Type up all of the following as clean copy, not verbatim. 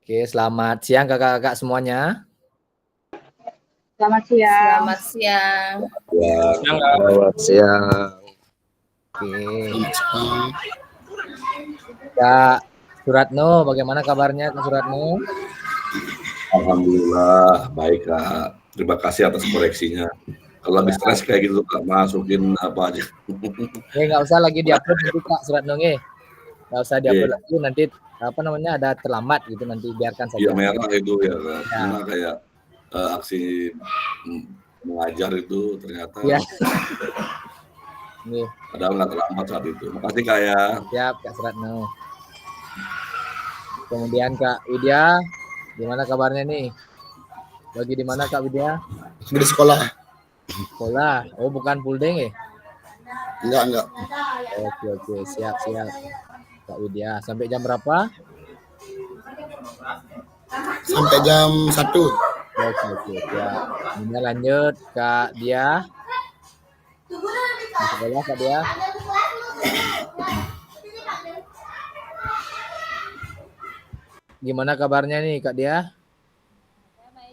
Oke, selamat siang kakak-kakak semuanya. Selamat siang. Selamat siang. Selamat siang. Oke. Kak Suratno, bagaimana kabarnya Kak Suratno? Alhamdulillah baik Kak. Terima kasih atas koreksinya. Kalau lagi stres kayak gitu Kak, masukin apa aja. Nggak usah lagi diupload nanti Kak Suratno nggih. Nggak usah diupload lagi nanti ada terlambat gitu, nanti biarkan saja. Iya merah itu ya Kak. Karena kayak aksi mengajar itu ternyata padahal nggak terlambat saat itu. Makasih Kak ya. Siap Kak Suratno. Kemudian Kak Widya, gimana kabarnya nih? Lagi di mana Kak Widya? Di sekolah. Sekolah. Oh, bukan full day ya? Enggak. Oke, siap. Kak Widya, sampai jam berapa? Sampai jam 1. Oke, siap. Ini lanjut Kak Dia. Sekolah Kak Dia. Gimana kabarnya nih Kak Dia?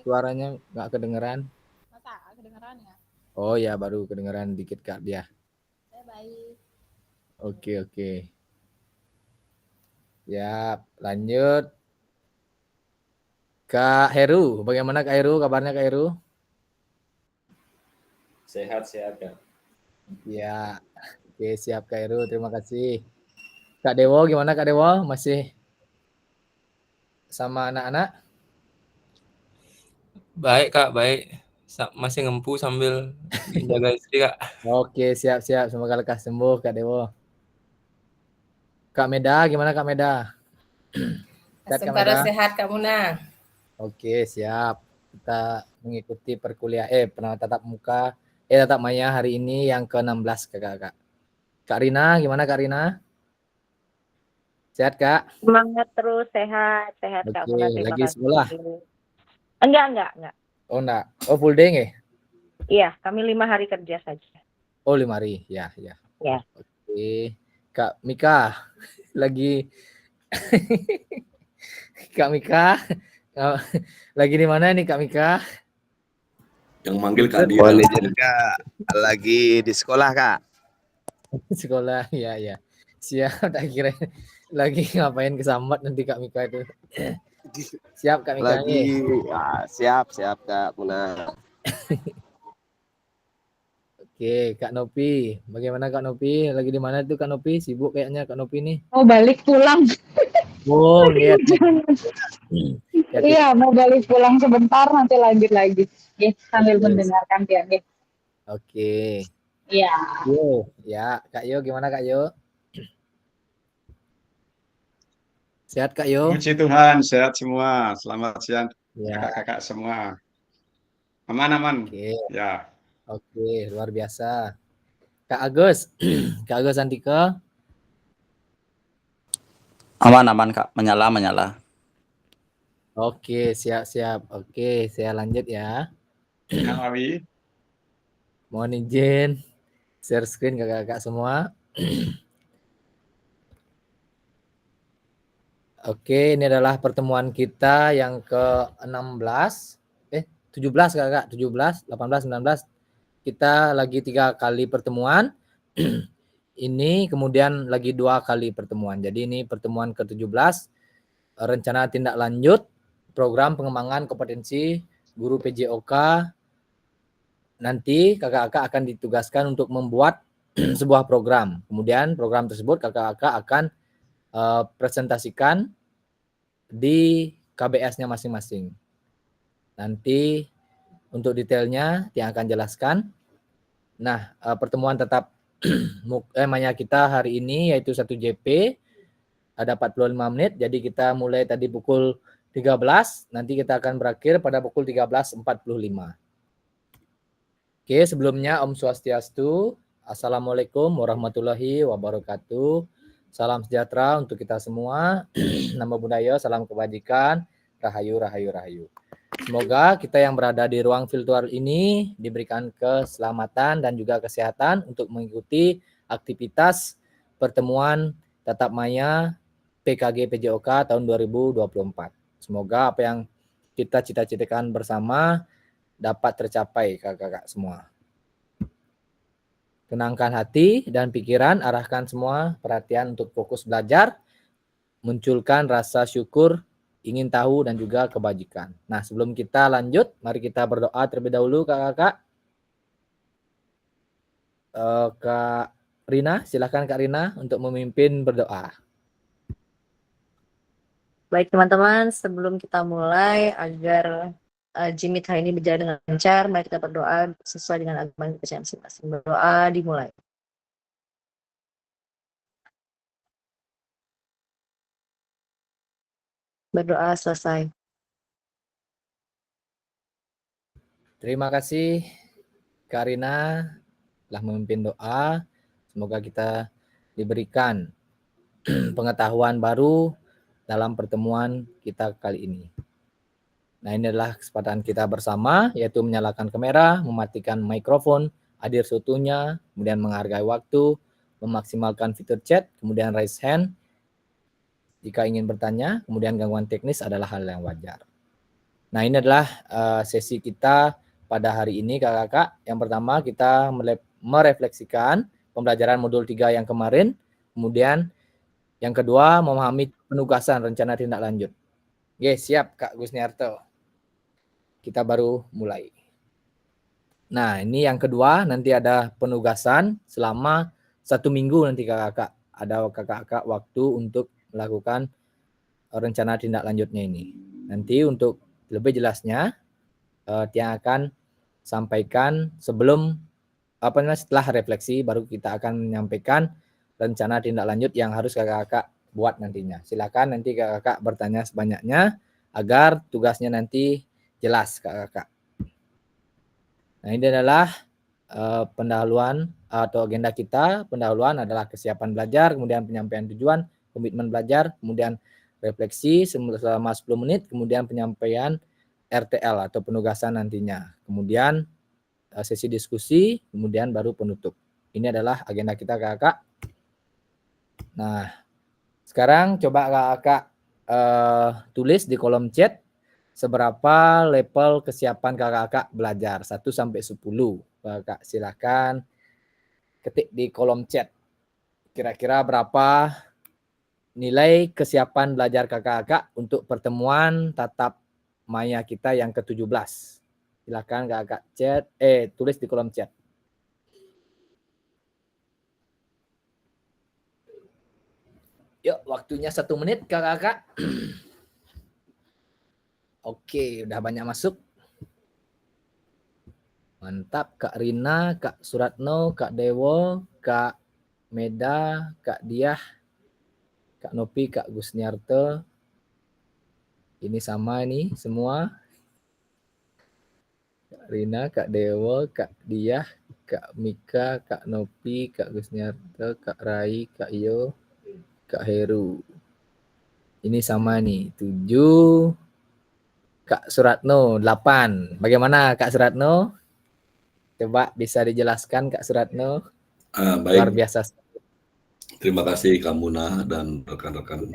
Suaranya nggak kedengeran. Masa kedengeran ya? Oh ya, baru kedengeran dikit Kak Dia. Saya baik. Oke. Ya, lanjut. Kak Heru, bagaimana Kak Heru? Kabarnya Kak Heru? Sehat Kak. Ya, oke siap Kak Heru, terima kasih. Kak Dewo, gimana Kak Dewo? Masih sama anak-anak? Baik Kak, baik. Masih ngempu sambil menjaga istri Kak. Oke, siap. Semoga lekas sembuh Kak Dewo. Kak Meda, gimana Kak Meda? Sembara sehat Kak Muna. Oke, siap. Kita mengikuti penata tatap muka, tatap maya hari ini yang ke-16 Kakak. Kak Rina, gimana Kak Rina? Sehat Kak? Semangat terus, sehat Kak Muna. Lagi sekolah? Enggak. Oh enggak. Oh full day nggih? Iya, kami 5 hari kerja saja. Oh 5 hari, ya. Ya. Oke. Kak Mika, lagi Kak Mika, lagi di mana nih Kak Mika? Yang manggil Kak Dia. Kak, lagi di sekolah Kak. Sekolah, ya. Siap, tak kira lagi ngapain kesambat nanti Kak Mika itu. Siap Kak Mika. Siap Kak Muna. Oke, Kak Nopi. Bagaimana Kak Nopi? Lagi di mana tuh Kak Nopi? Sibuk kayaknya Kak Nopi nih. Mau balik pulang. Oh, lihat. Iya, mau balik pulang sebentar nanti lanjut lagi. Sambil mendengarkan dia. Oke. Iya. Yo, ya. Kak Yo, gimana Kak Yo? Sehat Kak Yo? Puji Tuhan, sehat semua. Selamat siang kakak-kakak semua. Aman. Oke. Ya. Oke, luar biasa. Kak Agus, Kak Agus Andika. Aman Kak, menyala. Oke, siap. Oke, saya lanjut ya. Kak Awi. Mohon izin share screen kakak-kakak semua. Oke, ini adalah pertemuan kita yang ke-16. 17 kakak, 17, 18, 19. Kita lagi 3 kali pertemuan. Ini kemudian lagi 2 kali pertemuan. Jadi ini pertemuan ke-17. Rencana tindak lanjut program pengembangan kompetensi guru PJOK. Nanti kakak-kakak akan ditugaskan untuk membuat sebuah program. Kemudian program tersebut kakak-kakak akan presentasikan di KBS-nya masing-masing. Nanti untuk detailnya yang akan jelaskan. Nah, pertemuan tetap maya kita hari ini yaitu 1 JP ada 45 menit. Jadi kita mulai tadi pukul 13, nanti kita akan berakhir pada pukul 13.45. Oke, sebelumnya Om Swastiastu. Assalamualaikum warahmatullahi wabarakatuh. Salam sejahtera untuk kita semua. Namo Buddhaya, salam kebajikan. Rahayu. Semoga kita yang berada di ruang virtual ini diberikan keselamatan dan juga kesehatan untuk mengikuti aktivitas pertemuan tatap maya PKG PJOK tahun 2024. Semoga apa yang kita cita-citakan bersama dapat tercapai kakak-kakak semua. Tenangkan hati dan pikiran, arahkan semua perhatian untuk fokus belajar, munculkan rasa syukur, ingin tahu dan juga kebajikan. Nah, sebelum kita lanjut, mari kita berdoa terlebih dahulu kakak-kakak. Kak Rina, silakan Kak Rina untuk memimpin berdoa. Baik teman-teman, sebelum kita mulai agar Jimit hari ini berjalan dengan lancar, mari kita berdoa sesuai dengan agama yang kita masing-masing. Berdoa dimulai. Berdoa selesai. Terima kasih Kak Rina telah memimpin doa. Semoga kita diberikan pengetahuan baru dalam pertemuan kita kali ini. Nah, ini adalah kesempatan kita bersama, yaitu menyalakan kamera, mematikan mikrofon, hadir seutuhnya, kemudian menghargai waktu, memaksimalkan fitur chat, kemudian raise hand jika ingin bertanya, kemudian gangguan teknis adalah hal yang wajar. Nah, ini adalah sesi kita pada hari ini kakak-kakak. Yang pertama kita merefleksikan pembelajaran modul 3 yang kemarin, kemudian yang kedua memahami penugasan rencana tindak lanjut. Oke, siap Kak Gusniarto. Kita baru mulai. Nah, ini yang kedua, nanti ada penugasan selama 1 minggu nanti kakak-kakak. Ada kakak-kakak waktu untuk melakukan rencana tindak lanjutnya ini. Nanti untuk lebih jelasnya, Tiang akan sampaikan setelah refleksi, baru kita akan menyampaikan rencana tindak lanjut yang harus kakak-kakak buat nantinya. Silakan nanti kakak-kakak bertanya sebanyaknya agar tugasnya nanti jelas kakak-kakak. Nah, ini adalah pendahuluan atau agenda kita. Pendahuluan adalah kesiapan belajar, kemudian penyampaian tujuan, komitmen belajar, kemudian refleksi selama 10 menit, kemudian penyampaian RTL atau penugasan nantinya. Kemudian sesi diskusi, kemudian baru penutup. Ini adalah agenda kita kakak. Nah, sekarang coba kakak tulis di kolom chat seberapa level kesiapan kakak belajar 1 sampai 10. Kakak silakan ketik di kolom chat. Kira-kira berapa nilai kesiapan belajar kakak-kakak untuk pertemuan tatap maya kita yang ke-17. Silakan kakak chat, tulis di kolom chat. Yuk, waktunya 1 menit kakak-kakak. Oke, udah banyak masuk. Mantap, Kak Rina, Kak Suratno, Kak Dewo, Kak Meda, Kak Diah, Kak Nopi, Kak Gusniarto. Ini sama nih semua. Kak Rina, Kak Dewo, Kak Diah, Kak Mika, Kak Nopi, Kak Gusniarto, Kak Rai, Kak Iyo, Kak Heru. Ini sama nih, 7. Kak Suratno, 8. Bagaimana Kak Suratno? Coba bisa dijelaskan Kak Suratno. Baik. Luar biasa. Terima kasih Kak Muna dan rekan-rekan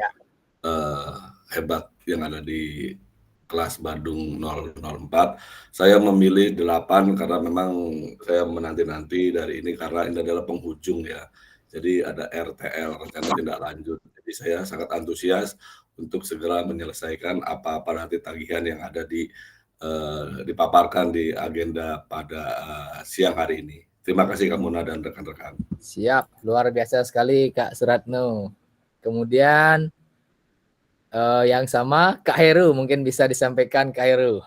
hebat yang ada di kelas Badung 004. Saya memilih 8 karena memang saya menanti-nanti dari ini karena ini adalah penghujung ya. Jadi ada RTL, rencana tindak lanjut. Jadi saya sangat antusias untuk segera menyelesaikan apa-apa nanti tagihan yang ada dipaparkan di agenda pada siang hari ini. Terima kasih Kak Muna dan rekan-rekan. Siap, luar biasa sekali Kak Suratno. Kemudian yang sama Kak Heru, mungkin bisa disampaikan Kak Heru.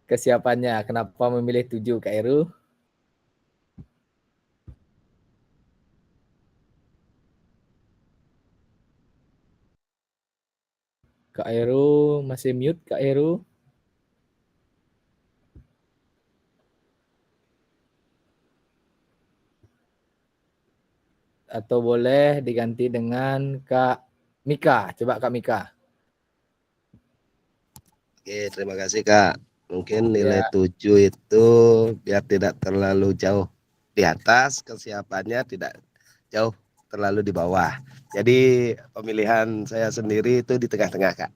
Kesiapannya, kenapa memilih 7 Kak Heru? Kak Heru masih mute Kak Heru. Atau boleh diganti dengan Kak Mika. Coba Kak Mika. Oke, terima kasih Kak. Mungkin nilai 7 itu biar tidak terlalu jauh di atas, kesiapannya tidak jauh terlalu di bawah. Jadi pemilihan saya sendiri itu di tengah-tengah, Kak.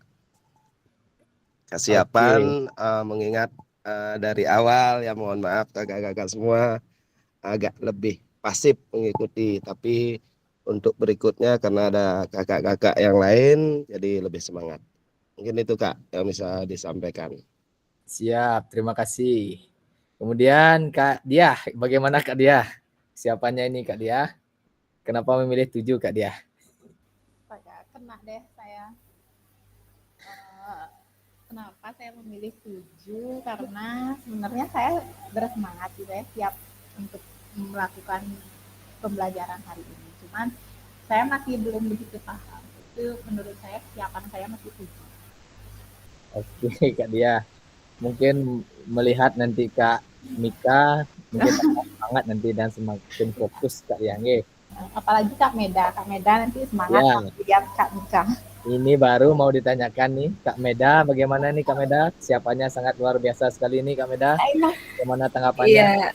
Kesiapan mengingat dari awal ya mohon maaf kakak-kakak semua agak lebih pasif mengikuti, tapi untuk berikutnya karena ada kakak-kakak yang lain jadi lebih semangat. Mungkin itu Kak yang bisa disampaikan. Siap, terima kasih. Kemudian Kak Diah, bagaimana Kak Diah? Siapanya ini Kak Diah? Kenapa memilih 7 Kak Diah? Saya kena deh saya. Kenapa saya memilih 7? Karena sebenarnya saya bersemangat gitu ya, siap untuk melakukan pembelajaran hari ini. Cuman saya masih belum begitu paham. Itu menurut saya kesiapan saya masih 7. Oke Kak Diah. Mungkin melihat nanti Kak Mika mungkin semangat nanti dan semakin fokus Kak Diah. Apalagi Kak Meda nanti semangat Ya. lihat Kak Mika. Ini baru mau ditanyakan nih Kak Meda, bagaimana nih Kak Meda? Kesiapannya sangat luar biasa sekali nih Kak Meda. Bagaimana tanggapannya? Iya,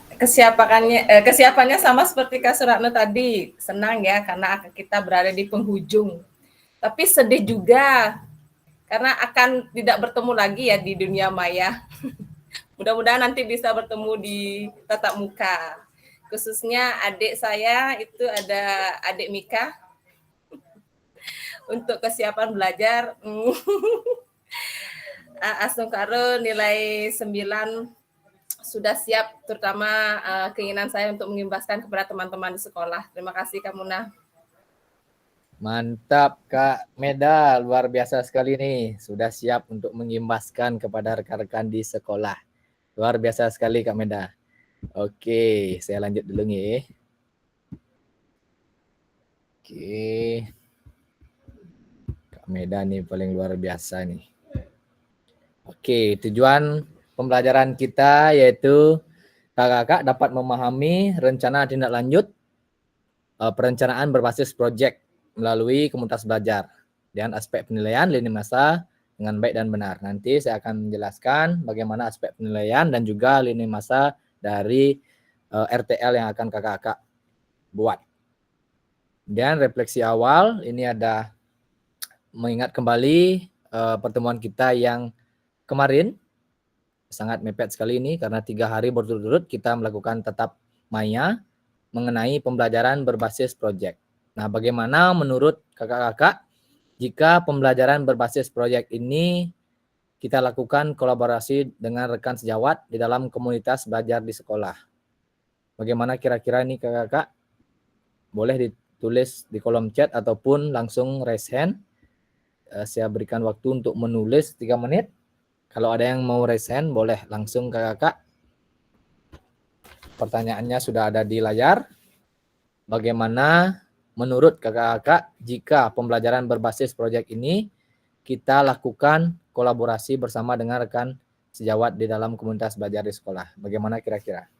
kesiapannya sama seperti Kak Suratno tadi. Senang ya karena kita berada di penghujung. Tapi sedih juga karena akan tidak bertemu lagi ya di dunia maya. Mudah-mudahan nanti bisa bertemu di tatap muka. Khususnya adik saya itu ada adik Mika. Untuk kesiapan belajar Asung Karo nilai 9 sudah siap, terutama keinginan saya untuk mengimbaskan kepada teman-teman di sekolah. Terima kasih Kak Muna. Mantap Kak Meda, luar biasa sekali nih. Sudah siap untuk mengimbaskan kepada rekan-rekan di sekolah. Luar biasa sekali Kak Meda. Oke, saya lanjut dulu nih. Oke. Kak Meda nih paling luar biasa nih. Oke, tujuan pembelajaran kita yaitu kakak-kakak dapat memahami rencana tindak lanjut perencanaan berbasis proyek melalui komunitas belajar dan aspek penilaian lini masa dengan baik dan benar. Nanti saya akan menjelaskan bagaimana aspek penilaian dan juga lini masa dari RTL yang akan kakak-kakak buat. Dan refleksi awal ini ada mengingat kembali pertemuan kita yang kemarin, sangat mepet sekali ini karena 3 hari berturut-turut kita melakukan tatap maya mengenai pembelajaran berbasis proyek. Nah, bagaimana menurut kakak-kakak jika pembelajaran berbasis proyek ini kita lakukan kolaborasi dengan rekan sejawat di dalam komunitas belajar di sekolah? Bagaimana kira-kira ini kakak-kakak? Boleh ditulis di kolom chat ataupun langsung raise hand. Saya berikan waktu untuk menulis 3 menit. Kalau ada yang mau raise hand, boleh langsung kakak-kakak. Pertanyaannya sudah ada di layar. Bagaimana menurut kakak-kakak jika pembelajaran berbasis proyek ini kita lakukan kolaborasi bersama dengan rekan sejawat di dalam komunitas belajar di sekolah? Bagaimana kira-kira?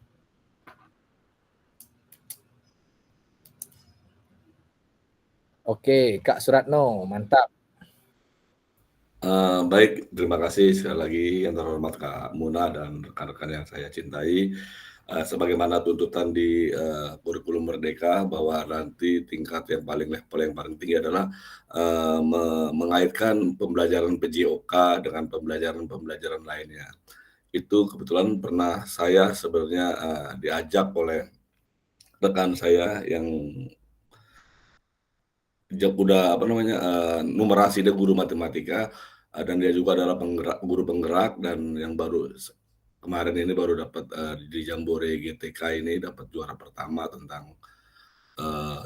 Oke, Kak Suratno, mantap. Baik, terima kasih sekali lagi yang terhormat Kak Muna dan rekan-rekan yang saya cintai. Sebagaimana tuntutan di kurikulum Merdeka bahwa nanti tingkat yang paling level yang paling tinggi adalah mengaitkan pembelajaran PJOK dengan pembelajaran lainnya. Itu kebetulan pernah saya sebenarnya diajak oleh rekan saya yang udah numerasi, dia guru matematika dan dia juga adalah guru penggerak dan yang baru kemarin ini baru dapat di Jambore GTK ini dapat juara pertama tentang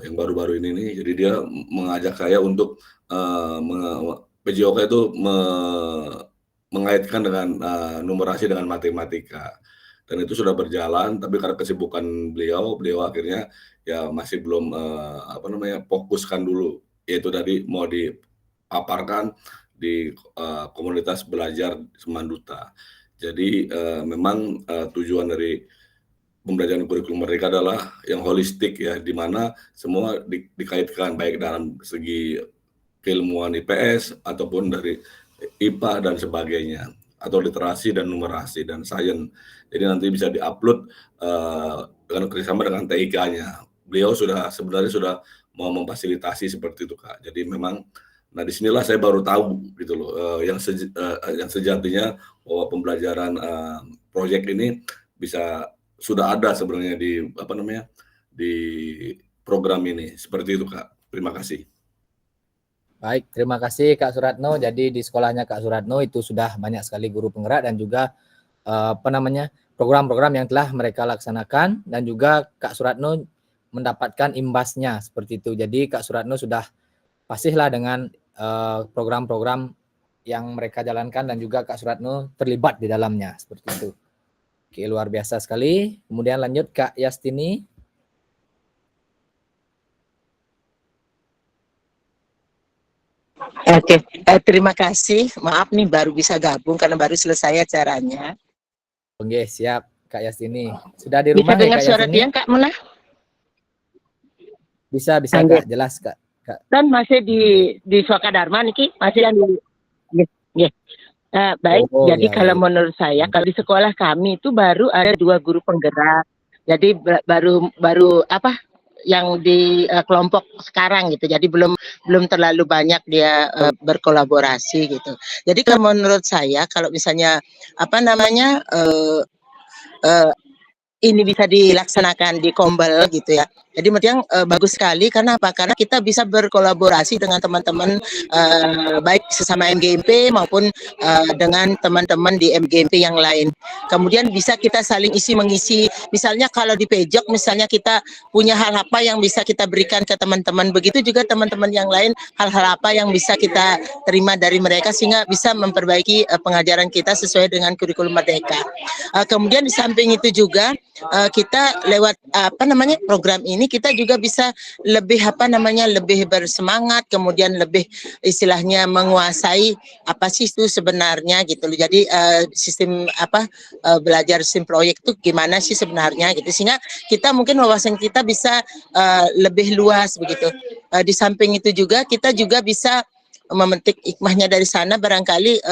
yang baru-baru ini nih. Jadi dia mengajak saya untuk PJOK itu mengaitkan dengan numerasi dengan matematika. Dan itu sudah berjalan, tapi karena kesibukan beliau akhirnya ya masih belum fokuskan dulu. Yaitu tadi mau dipaparkan di komunitas belajar Semanduta. Jadi memang tujuan dari pembelajaran kurikulum Merdeka adalah yang holistik ya, di mana semua dikaitkan baik dalam segi keilmuan IPS ataupun dari IPA dan sebagainya, atau literasi dan numerasi dan sains. Jadi nanti bisa diupload dengan kerjasama dengan TIK-nya. Beliau sebenarnya sudah mau memfasilitasi seperti itu Kak. Jadi memang, nah disinilah saya baru tahu gitu loh, yang sejatinya bahwa pembelajaran proyek ini sudah ada sebenarnya di di program ini. Seperti itu Kak. Terima kasih. Baik, terima kasih Kak Suratno. Jadi di sekolahnya Kak Suratno itu sudah banyak sekali guru penggerak dan juga program-program yang telah mereka laksanakan, dan juga Kak Suratno mendapatkan imbasnya seperti itu. Jadi Kak Suratno sudah pastilah dengan program-program yang mereka jalankan, dan juga Kak Suratno terlibat di dalamnya seperti itu. Oke, luar biasa sekali. Kemudian lanjut Kak Yastini. Oke, terima kasih. Maaf nih baru bisa gabung karena baru selesai acaranya. Oke, siap Kak Yastini. Sudah di rumah Bisa dengar Kak suara Yastini? dia Kak Muna? Bisa Kak, jelas Kak. Dan masih di Swakadarma niki, masih yang di baik, jadi ya, kalau menurut saya, kalau di sekolah kami itu baru ada 2 guru penggerak. Jadi baru apa yang di kelompok sekarang gitu. Jadi belum terlalu banyak dia berkolaborasi gitu. Jadi kalau menurut saya, kalau misalnya apa namanya ini bisa dilaksanakan di Kombel gitu ya. Jadi yang bagus sekali, karena apa? Karena kita bisa berkolaborasi dengan teman-teman baik sesama MGMP maupun dengan teman-teman di MGMP yang lain. Kemudian bisa kita saling isi-mengisi. Misalnya kalau di Pejok, misalnya kita punya hal apa yang bisa kita berikan ke teman-teman. Begitu juga teman-teman yang lain, hal-hal apa yang bisa kita terima dari mereka sehingga bisa memperbaiki pengajaran kita sesuai dengan kurikulum Merdeka. Kemudian di samping itu juga kita lewat program ini kita juga bisa lebih lebih bersemangat, kemudian lebih istilahnya menguasai apa sih itu sebenarnya gitu. Jadi sistem belajar sistem proyek itu gimana sih sebenarnya gitu, sehingga kita mungkin wawasan kita bisa lebih luas begitu. Di samping itu juga kita juga bisa memetik hikmahnya dari sana, barangkali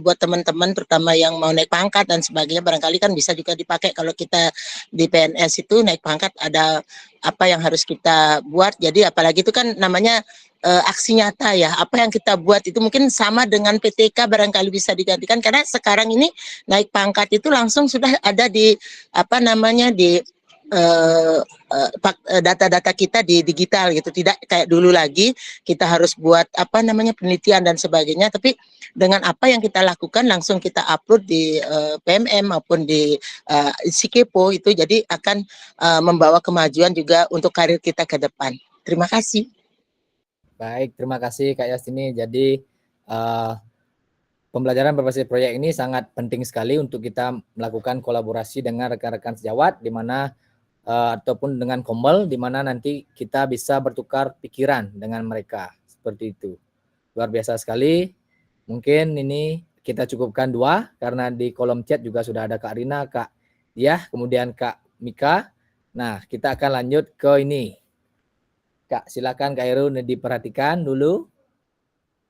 buat teman-teman terutama yang mau naik pangkat dan sebagainya, barangkali kan bisa juga dipakai. Kalau kita di PNS itu naik pangkat ada apa yang harus kita buat, jadi apalagi itu kan namanya aksi nyata ya, apa yang kita buat itu mungkin sama dengan PTK, barangkali bisa digantikan, karena sekarang ini naik pangkat itu langsung sudah ada di di data-data kita di digital gitu, tidak kayak dulu lagi kita harus buat penelitian dan sebagainya, tapi dengan apa yang kita lakukan langsung kita upload di PMM maupun di Sikepo itu, jadi akan membawa kemajuan juga untuk karir kita ke depan. Terima kasih. Baik, terima kasih Kak Yastini. Jadi pembelajaran berbasis proyek ini sangat penting sekali untuk kita melakukan kolaborasi dengan rekan-rekan sejawat, di mana ataupun dengan Kombel, di mana nanti kita bisa bertukar pikiran dengan mereka seperti itu. Luar biasa sekali. Mungkin ini kita cukupkan 2, karena di kolom chat juga sudah ada Kak Rina, Kak Diah, kemudian Kak Mika. Nah, kita akan lanjut ke ini. Kak, silakan Kak Heru diperhatikan dulu.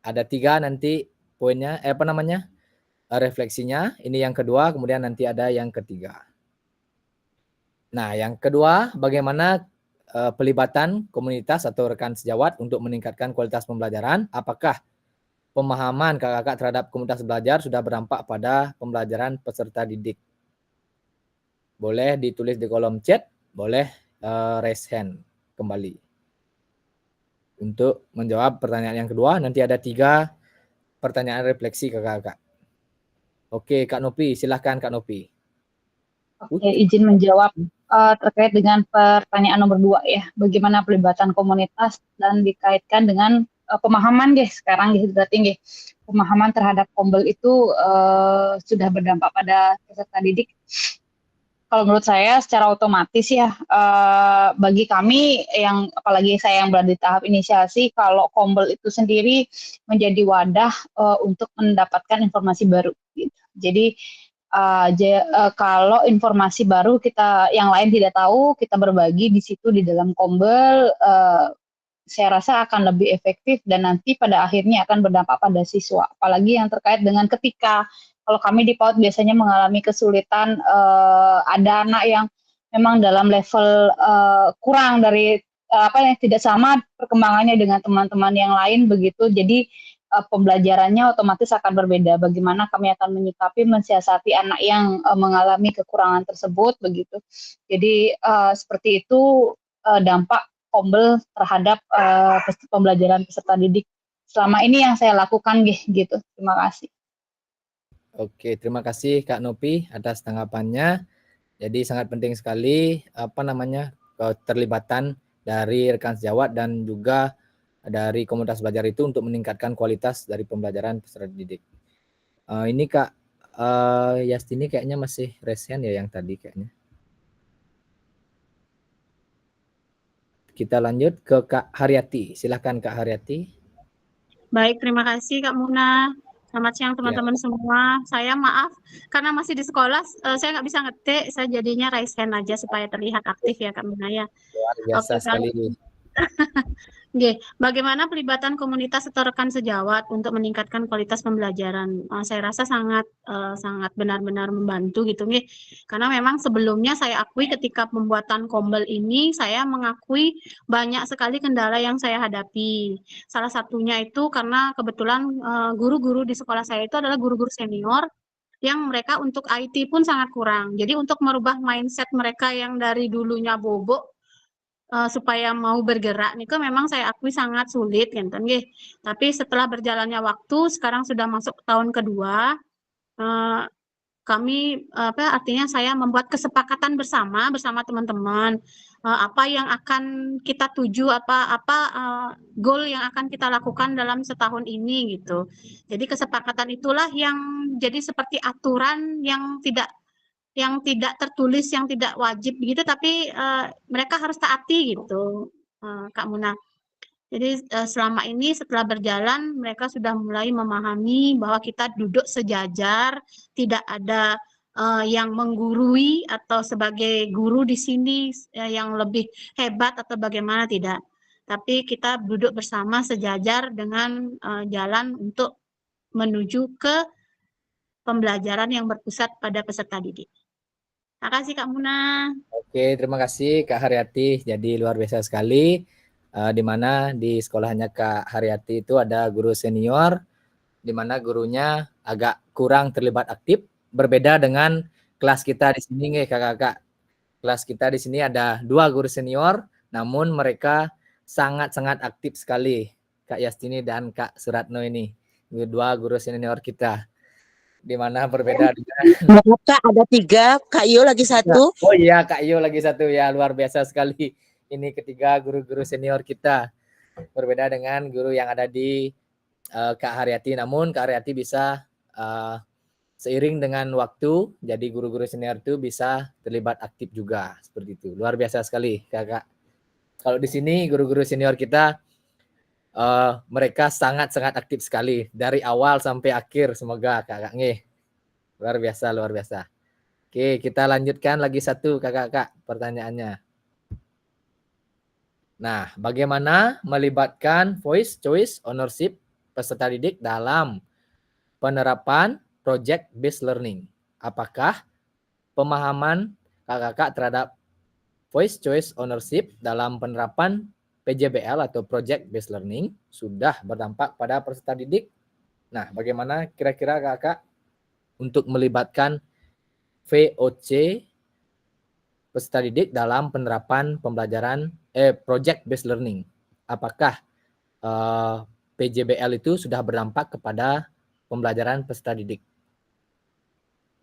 Ada 3 nanti poinnya, refleksinya. Ini yang kedua, kemudian nanti ada yang ketiga. Nah, yang kedua, bagaimana pelibatan komunitas atau rekan sejawat untuk meningkatkan kualitas pembelajaran? Apakah pemahaman kakak-kakak terhadap komunitas belajar sudah berdampak pada pembelajaran peserta didik? Boleh ditulis di kolom chat, boleh raise hand kembali. Untuk menjawab pertanyaan yang kedua, nanti ada 3 pertanyaan refleksi kakak-kakak. Oke, Kak Nopi, silahkan Kak Nopi. Oke, izin menjawab terkait dengan pertanyaan nomor 2 ya. Bagaimana pelibatan komunitas dan dikaitkan dengan pemahaman sekarang berarti pemahaman terhadap Kombel itu sudah berdampak pada peserta didik. Kalau menurut saya secara otomatis ya, bagi kami yang apalagi saya yang berada di tahap inisiasi, kalau Kombel itu sendiri menjadi wadah untuk mendapatkan informasi baru gitu. Jadi kalau informasi baru kita yang lain tidak tahu, kita berbagi di situ di dalam Kombel, saya rasa akan lebih efektif dan nanti pada akhirnya akan berdampak pada siswa. Apalagi yang terkait dengan ketika kalau kami di PAUD biasanya mengalami kesulitan, ada anak yang memang dalam level kurang dari tidak sama perkembangannya dengan teman-teman yang lain begitu. Jadi pembelajarannya otomatis akan berbeda. Bagaimana kami akan menyikapi, mensiasati anak yang mengalami kekurangan tersebut begitu. Jadi seperti itu dampak Kombel terhadap pembelajaran peserta didik selama ini yang saya lakukan gitu. Terima kasih. Oke, terima kasih Kak Nopi atas tanggapannya. Jadi sangat penting sekali keterlibatan dari rekan sejawat dan juga dari komunitas belajar itu untuk meningkatkan kualitas dari pembelajaran peserta didik. Ini Kak Yastini kayaknya masih resen ya yang tadi kayaknya. Kita lanjut ke Kak Haryati. Silahkan Kak Haryati. Baik, terima kasih Kak Muna. Selamat siang teman-teman semua. Saya maaf karena masih di sekolah, saya nggak bisa ngetik. Saya jadinya raise hand aja supaya terlihat aktif ya Kak Muna ya. Luar biasa sekali. Oke, bagaimana pelibatan komunitas atau rekan sejawat untuk meningkatkan kualitas pembelajaran? Saya rasa sangat benar-benar membantu gitu, nggih. Karena memang sebelumnya saya akui ketika pembuatan Kombel ini saya mengakui banyak sekali kendala yang saya hadapi. Salah satunya itu karena kebetulan guru-guru di sekolah saya itu adalah guru-guru senior yang mereka untuk IT pun sangat kurang. Jadi untuk merubah mindset mereka yang dari dulunya bobok supaya mau bergerak niku memang saya akui sangat sulit ngenten nggih. Tapi setelah berjalannya waktu sekarang sudah masuk tahun kedua, kami artinya saya membuat kesepakatan bersama teman-teman apa yang akan kita tuju, goal yang akan kita lakukan dalam setahun ini gitu. Jadi kesepakatan itulah yang jadi seperti aturan yang tidak tertulis, yang tidak wajib begitu, tapi mereka harus taati gitu, Kak Muna. Jadi selama ini setelah berjalan mereka sudah mulai memahami bahwa kita duduk sejajar, tidak ada yang menggurui atau sebagai guru di sini yang lebih hebat atau bagaimana, tidak. Tapi kita duduk bersama sejajar dengan jalan untuk menuju ke pembelajaran yang berpusat pada peserta didik. Terima kasih Kak Muna. Oke, terima kasih Kak Haryati. Jadi luar biasa sekali, di mana di sekolahnya Kak Haryati itu ada guru senior, di mana gurunya agak kurang terlibat aktif, berbeda dengan kelas kita di sini nih kakak-kakak. Kelas kita di sini ada 2 guru senior, namun mereka sangat-sangat aktif sekali, Kak Yastini dan Kak Suratno ini, 2 guru senior kita. Di mana berbeda dengan Kak, ada 3, Kak Yo lagi 1. Oh iya, Kak Yo lagi 1 ya, luar biasa sekali. Ini ketiga guru-guru senior kita. Berbeda dengan guru yang ada di Kak Haryati. Namun Kak Haryati bisa seiring dengan waktu, jadi guru-guru senior itu bisa terlibat aktif juga seperti itu. Luar biasa sekali, Kakak. Kalau di sini guru-guru senior kita mereka sangat-sangat aktif sekali dari awal sampai akhir, semoga kakak nih. Luar biasa, luar biasa. Oke, kita lanjutkan lagi 1 kakak-kakak pertanyaannya. Nah, bagaimana melibatkan voice choice ownership peserta didik dalam penerapan project based learning? Apakah pemahaman kakak-kakak terhadap voice choice ownership dalam penerapan PJBL atau Project Based Learning sudah berdampak pada peserta didik? Nah, bagaimana kira-kira kakak untuk melibatkan VOC peserta didik dalam penerapan pembelajaran Project Based Learning? Apakah PJBL itu sudah berdampak kepada pembelajaran peserta didik?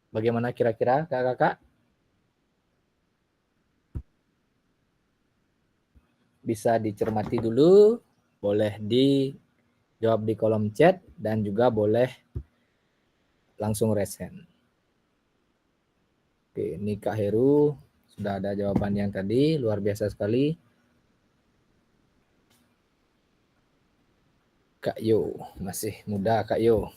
Bagaimana kira-kira kakak-kakak? Bisa dicermati dulu, boleh dijawab di kolom chat, dan juga boleh langsung raise hand. Oke, ini Kak Heru, sudah ada jawaban yang tadi, luar biasa sekali. Kak Yo, masih muda Kak Yo.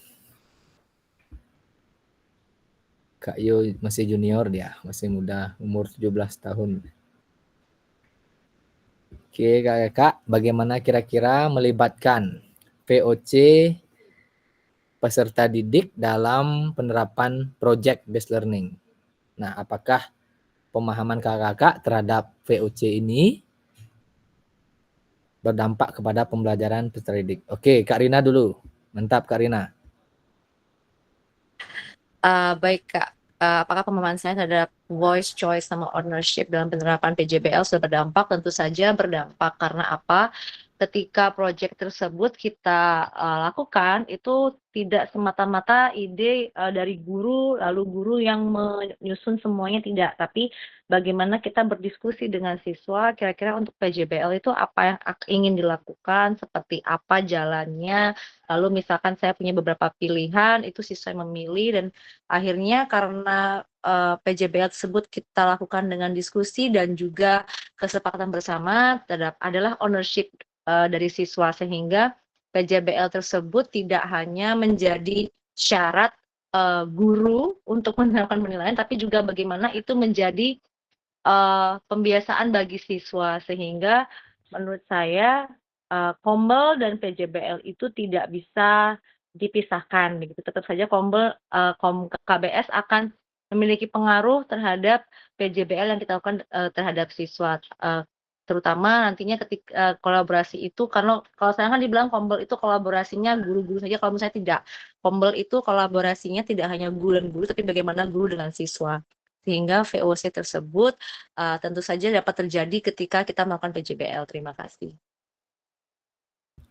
Kak Yo masih junior dia, masih muda, umur 17 tahun. Oke kakak, bagaimana kira-kira melibatkan VOC peserta didik dalam penerapan project based learning? Nah, apakah pemahaman kakak-kakak terhadap VOC ini berdampak kepada pembelajaran peserta didik. Oke, Kak Rina dulu. Mantap, Kak Rina. Baik Kak, apakah pemahaman saya terhadap voice, choice, sama ownership dalam penerapan PJBL sudah berdampak? Tentu saja berdampak. Karena apa? Ketika proyek tersebut kita lakukan, itu tidak semata-mata ide dari guru, lalu guru yang menyusun semuanya, tidak. Tapi bagaimana kita berdiskusi dengan siswa, kira-kira untuk PJBL itu apa yang ingin dilakukan, seperti apa jalannya, lalu misalkan saya punya beberapa pilihan, itu siswa yang memilih, dan akhirnya karena PJBL tersebut kita lakukan dengan diskusi dan juga kesepakatan bersama adalah ownership dari siswa, sehingga PJBL tersebut tidak hanya menjadi syarat guru untuk menerapkan penilaian, tapi juga bagaimana itu menjadi pembiasaan bagi siswa, sehingga menurut saya Kombel dan PJBL itu tidak bisa dipisahkan begitu. Tetap saja KBS akan memiliki pengaruh terhadap PJBL yang kita lakukan terhadap siswa, terutama nantinya ketika kolaborasi itu, karena kalau saya kan dibilang Kombel itu kolaborasinya guru-guru saja, kalau menurut saya tidak. Kombel itu kolaborasinya tidak hanya guru dan guru, tapi bagaimana guru dengan siswa, sehingga VOC tersebut tentu saja dapat terjadi ketika kita melakukan PJBL. Terima kasih.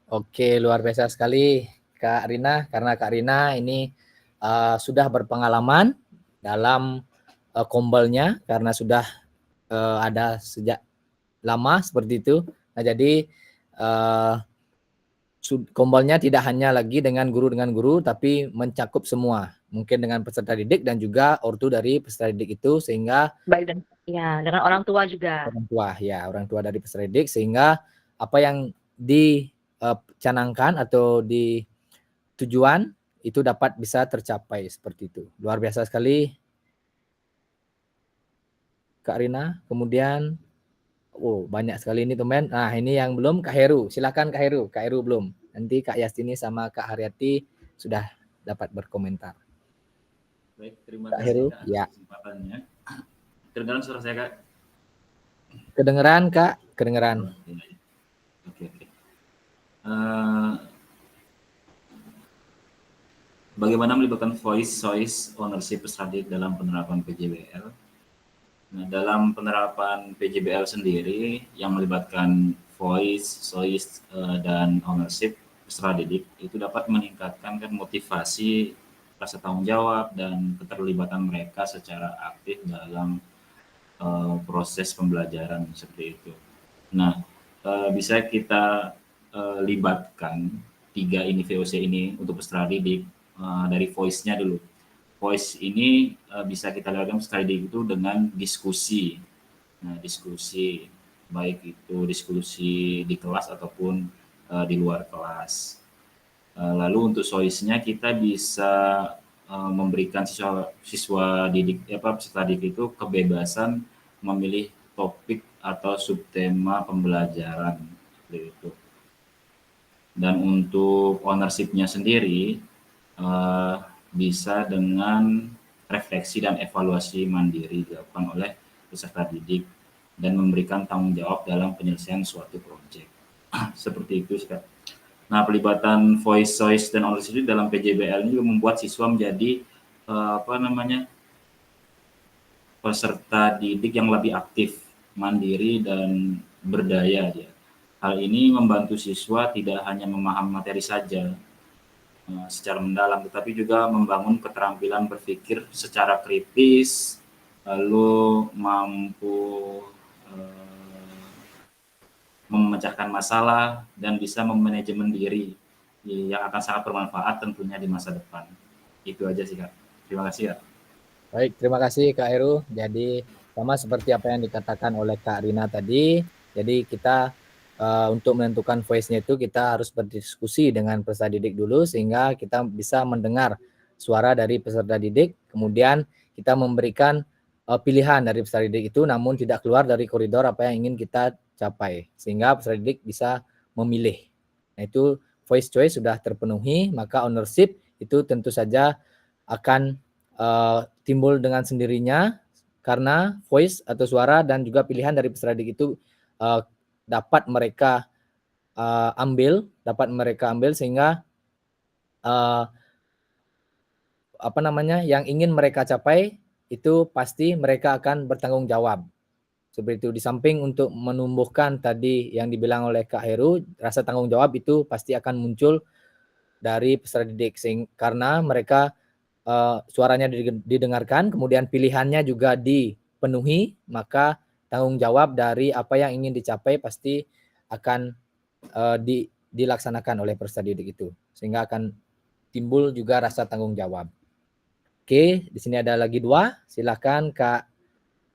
Oke, luar biasa sekali Kak Rina, karena Kak Rina ini sudah berpengalaman dalam Kombelnya, karena sudah ada sejak lama seperti itu. Nah, jadi Kombelnya tidak hanya lagi dengan guru, tapi mencakup semua, mungkin dengan peserta didik dan juga ortu dari peserta didik itu, sehingga baik, dan ya dengan orang tua juga. Orang tua dari peserta didik, sehingga apa yang dicanangkan atau di tujuan itu dapat bisa tercapai seperti itu. Luar biasa sekali Kak Rina. Kemudian banyak sekali ini teman. Nah, ini yang belum Kak Heru. Silakan Kak Heru. Kak Heru belum. Nanti Kak Yastini sama Kak Haryati sudah dapat berkomentar. Baik, terima Kak kasih Heru. Kak, Ya. kesempatannya. Kedengaran suara saya, Kak? Kedengeran, Kak? Kedengeran. Oke. Bagaimana melibatkan voice, choice, ownership peserta didik dalam penerapan PJBL? Nah, dalam penerapan PJBL sendiri yang melibatkan voice, choice, dan ownership peserta didik itu dapat meningkatkan motivasi, rasa tanggung jawab, dan keterlibatan mereka secara aktif dalam proses pembelajaran seperti itu. Nah, bisa kita libatkan 3 ini VOC ini untuk peserta didik dari voice-nya dulu. Voice ini bisa kita lakukan sekali itu dengan diskusi. Nah, diskusi baik itu diskusi di kelas ataupun di luar kelas. Lalu untuk choice-nya kita bisa memberikan siswa didik peserta didik itu kebebasan memilih topik atau subtema pembelajaran seperti itu. Dan untuk ownership-nya sendiri bisa dengan refleksi dan evaluasi mandiri dilakukan oleh peserta didik dan memberikan tanggung jawab dalam penyelesaian suatu proyek. Seperti itu, Kak. Nah, pelibatan voice, choice, dan ownership dalam PJBL ini juga membuat siswa menjadi peserta didik yang lebih aktif, mandiri, dan berdaya. Hal ini membantu siswa tidak hanya memahami materi saja secara mendalam, tetapi juga membangun keterampilan berpikir secara kritis, lalu mampu memecahkan masalah dan bisa memanajemen diri yang akan sangat bermanfaat tentunya di masa depan. Itu aja sih, Kak. Terima kasih, Kak. Baik, terima kasih Kak Heru. Jadi sama seperti apa yang dikatakan oleh Kak Rina tadi, jadi kita untuk menentukan voice-nya itu kita harus berdiskusi dengan peserta didik dulu, sehingga kita bisa mendengar suara dari peserta didik, kemudian kita memberikan pilihan dari peserta didik itu, namun tidak keluar dari koridor apa yang ingin kita capai, sehingga peserta didik bisa memilih. Nah, itu voice choice sudah terpenuhi, maka ownership itu tentu saja akan timbul dengan sendirinya karena voice atau suara dan juga pilihan dari peserta didik itu dapat mereka ambil sehingga yang ingin mereka capai itu pasti mereka akan bertanggung jawab. Seperti itu. Di samping untuk menumbuhkan tadi yang dibilang oleh Kak Heru, rasa tanggung jawab itu pasti akan muncul dari peserta didik karena mereka suaranya didengarkan, kemudian pilihannya juga dipenuhi, maka tanggung jawab dari apa yang ingin dicapai pasti akan dilaksanakan oleh peserta didik itu, sehingga akan timbul juga rasa tanggung jawab. Oke, di sini ada lagi 2. Silakan Kak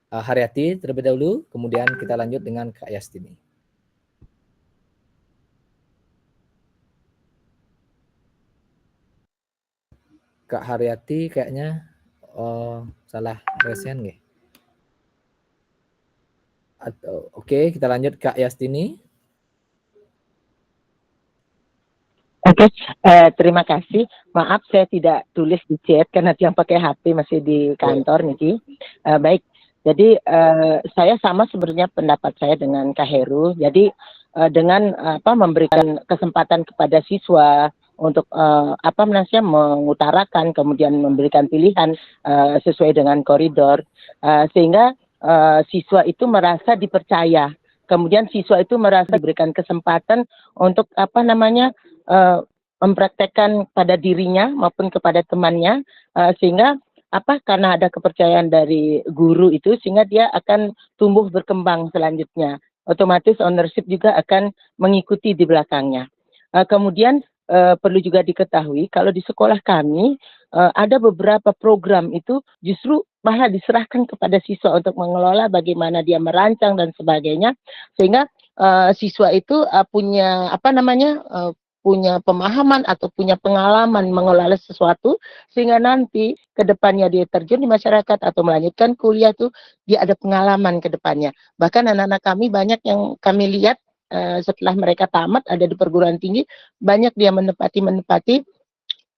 Haryati terlebih dahulu, kemudian kita lanjut dengan Kak Yastini. Kak Haryati kayaknya salah resen nggih? Atau oke, kita lanjut Kak Yastini. Oke, terima kasih. Maaf saya tidak tulis di chat karena yang pakai HP masih di kantor nih. Baik, jadi saya sama sebenarnya pendapat saya dengan Kak Heru. Jadi dengan memberikan kesempatan kepada siswa untuk mengutarakan, kemudian memberikan pilihan sesuai dengan koridor, sehingga siswa itu merasa dipercaya. Kemudian siswa itu merasa diberikan kesempatan untuk mempraktekkan pada dirinya maupun kepada temannya, sehingga karena ada kepercayaan dari guru itu, sehingga dia akan tumbuh berkembang selanjutnya. Otomatis ownership juga akan mengikuti di belakangnya. Kemudian perlu juga diketahui kalau di sekolah kami ada beberapa program itu justru malah diserahkan kepada siswa untuk mengelola, bagaimana dia merancang dan sebagainya, sehingga siswa itu punya pemahaman atau punya pengalaman mengelola sesuatu, sehingga nanti ke depannya dia terjun di masyarakat atau melanjutkan kuliah tuh dia ada pengalaman ke depannya. Bahkan anak-anak kami banyak yang kami lihat setelah mereka tamat ada di perguruan tinggi, banyak dia menempati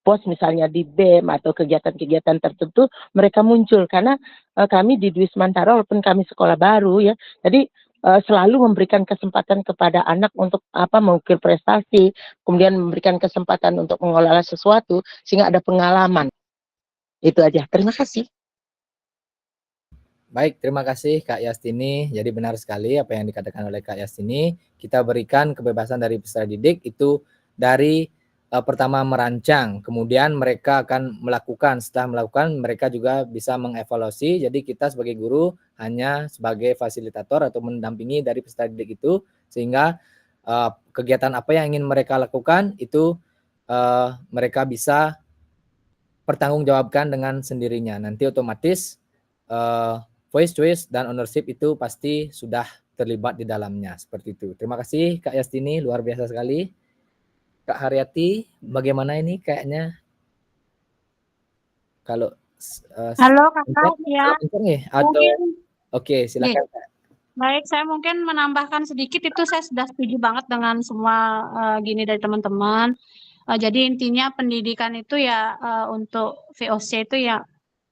pos misalnya di BEM atau kegiatan-kegiatan tertentu, mereka muncul karena kami di Dwi Semantara walaupun kami sekolah baru ya, jadi selalu memberikan kesempatan kepada anak untuk mengukir prestasi, kemudian memberikan kesempatan untuk mengelola sesuatu sehingga ada pengalaman. Itu aja. Terima kasih. Baik, terima kasih Kak Yastini. Jadi benar sekali apa yang dikatakan oleh Kak Yastini. Kita berikan kebebasan dari peserta didik itu dari pertama merancang, kemudian mereka akan melakukan. Setelah melakukan, mereka juga bisa mengevaluasi. Jadi kita sebagai guru hanya sebagai fasilitator atau mendampingi dari peserta didik itu, sehingga kegiatan apa yang ingin mereka lakukan itu mereka bisa pertanggungjawabkan dengan sendirinya. Nanti otomatis voice, choice, dan ownership itu pasti sudah terlibat di dalamnya. Seperti itu. Terima kasih Kak Yastini, luar biasa sekali. Kak Haryati, bagaimana ini kayaknya kalau halo Kakak ya. Oke, silakan. Baik, saya mungkin menambahkan sedikit, itu saya sudah setuju banget dengan semua gini dari teman-teman. Jadi intinya pendidikan itu ya untuk VOC itu ya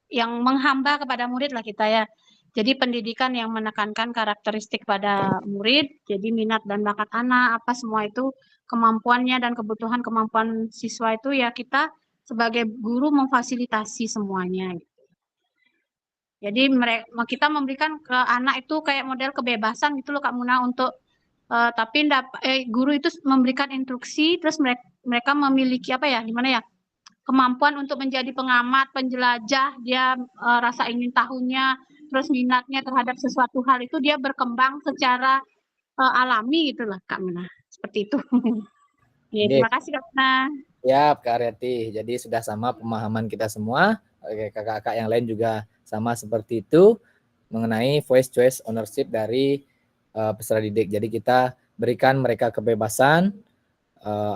yang menghamba kepada murid lah kita ya. Jadi pendidikan yang menekankan karakteristik pada murid, jadi minat dan bakat anak, apa semua itu kemampuannya dan kebutuhan kemampuan siswa itu ya kita sebagai guru memfasilitasi semuanya. Jadi kita memberikan ke anak itu kayak model kebebasan gitu loh Kak Muna untuk tapi guru itu memberikan instruksi, terus mereka memiliki kemampuan untuk menjadi pengamat, penjelajah, dia rasa ingin tahunya, terus minatnya terhadap sesuatu hal itu dia berkembang secara alami gitulah Kak Muna. Seperti itu. Ya, terima kasih Kak Muna. Siap Kak Haryati. Jadi sudah sama pemahaman kita semua. Kakak-kakak yang lain juga sama seperti itu mengenai voice, choice, ownership dari peserta didik. Jadi kita berikan mereka kebebasan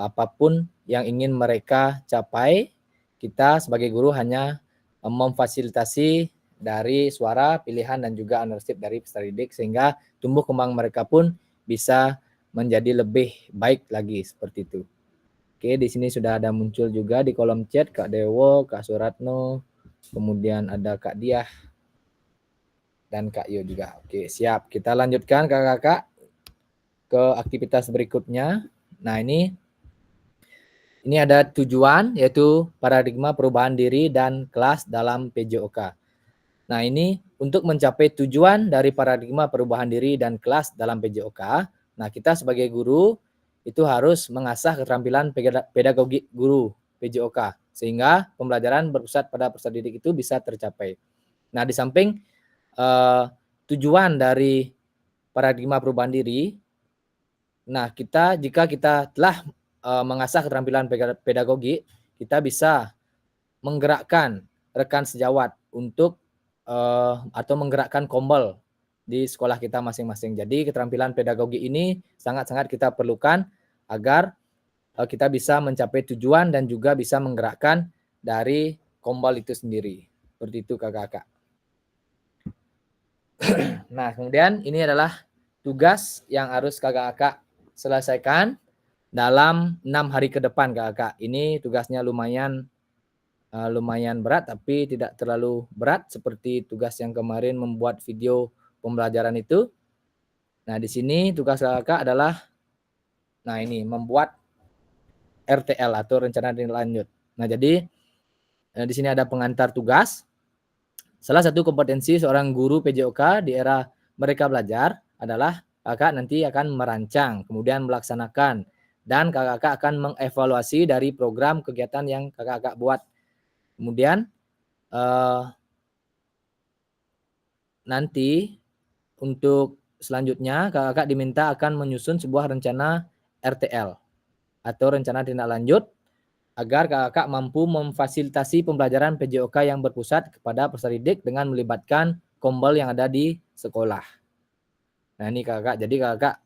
apapun yang ingin mereka capai. Kita sebagai guru hanya memfasilitasi dari suara, pilihan, dan juga ownership dari peserta didik sehingga tumbuh kembang mereka pun bisa menjadi lebih baik lagi seperti itu. Oke, di sini sudah ada muncul juga di kolom chat Kak Dewo, Kak Suratno, kemudian ada Kak Diah. dan Kak Yo juga. Oke, siap. Kita lanjutkan kakak-kakak ke aktivitas berikutnya. Nah, ini ada tujuan, yaitu paradigma perubahan diri dan kelas dalam PJOK. Nah, ini untuk mencapai tujuan dari paradigma perubahan diri dan kelas dalam PJOK, nah kita sebagai guru itu harus mengasah keterampilan pedagogi guru PJOK, sehingga pembelajaran berpusat pada peserta didik itu bisa tercapai. Nah, di samping tujuan dari paradigma perubahan diri, nah jika kita telah mengasah keterampilan pedagogi, kita bisa menggerakkan rekan sejawat untuk atau menggerakkan kombel di sekolah kita masing-masing. Jadi keterampilan pedagogi ini sangat-sangat kita perlukan agar kita bisa mencapai tujuan dan juga bisa menggerakkan dari kombel itu sendiri. Seperti itu kakak-kakak. Nah, kemudian ini adalah tugas yang harus kakak-kakak selesaikan dalam 6 hari ke depan kakak. Ini tugasnya lumayan berat, tapi tidak terlalu berat seperti tugas yang kemarin membuat video pembelajaran itu. Nah, di sini tugas kakak adalah membuat RTL atau rencana tindak lanjut. Nah, jadi di sini ada pengantar tugas. Salah satu kompetensi seorang guru PJOK di era Merdeka Belajar adalah kakak nanti akan merancang, kemudian melaksanakan, dan kakak akan mengevaluasi dari program kegiatan yang kakak buat. Kemudian nanti untuk selanjutnya kakak diminta akan menyusun sebuah rencana RTL atau rencana tindak lanjut agar kakak mampu memfasilitasi pembelajaran PJOK yang berpusat kepada peserta didik dengan melibatkan kombel yang ada di sekolah. Nah, ini kakak, jadi kakak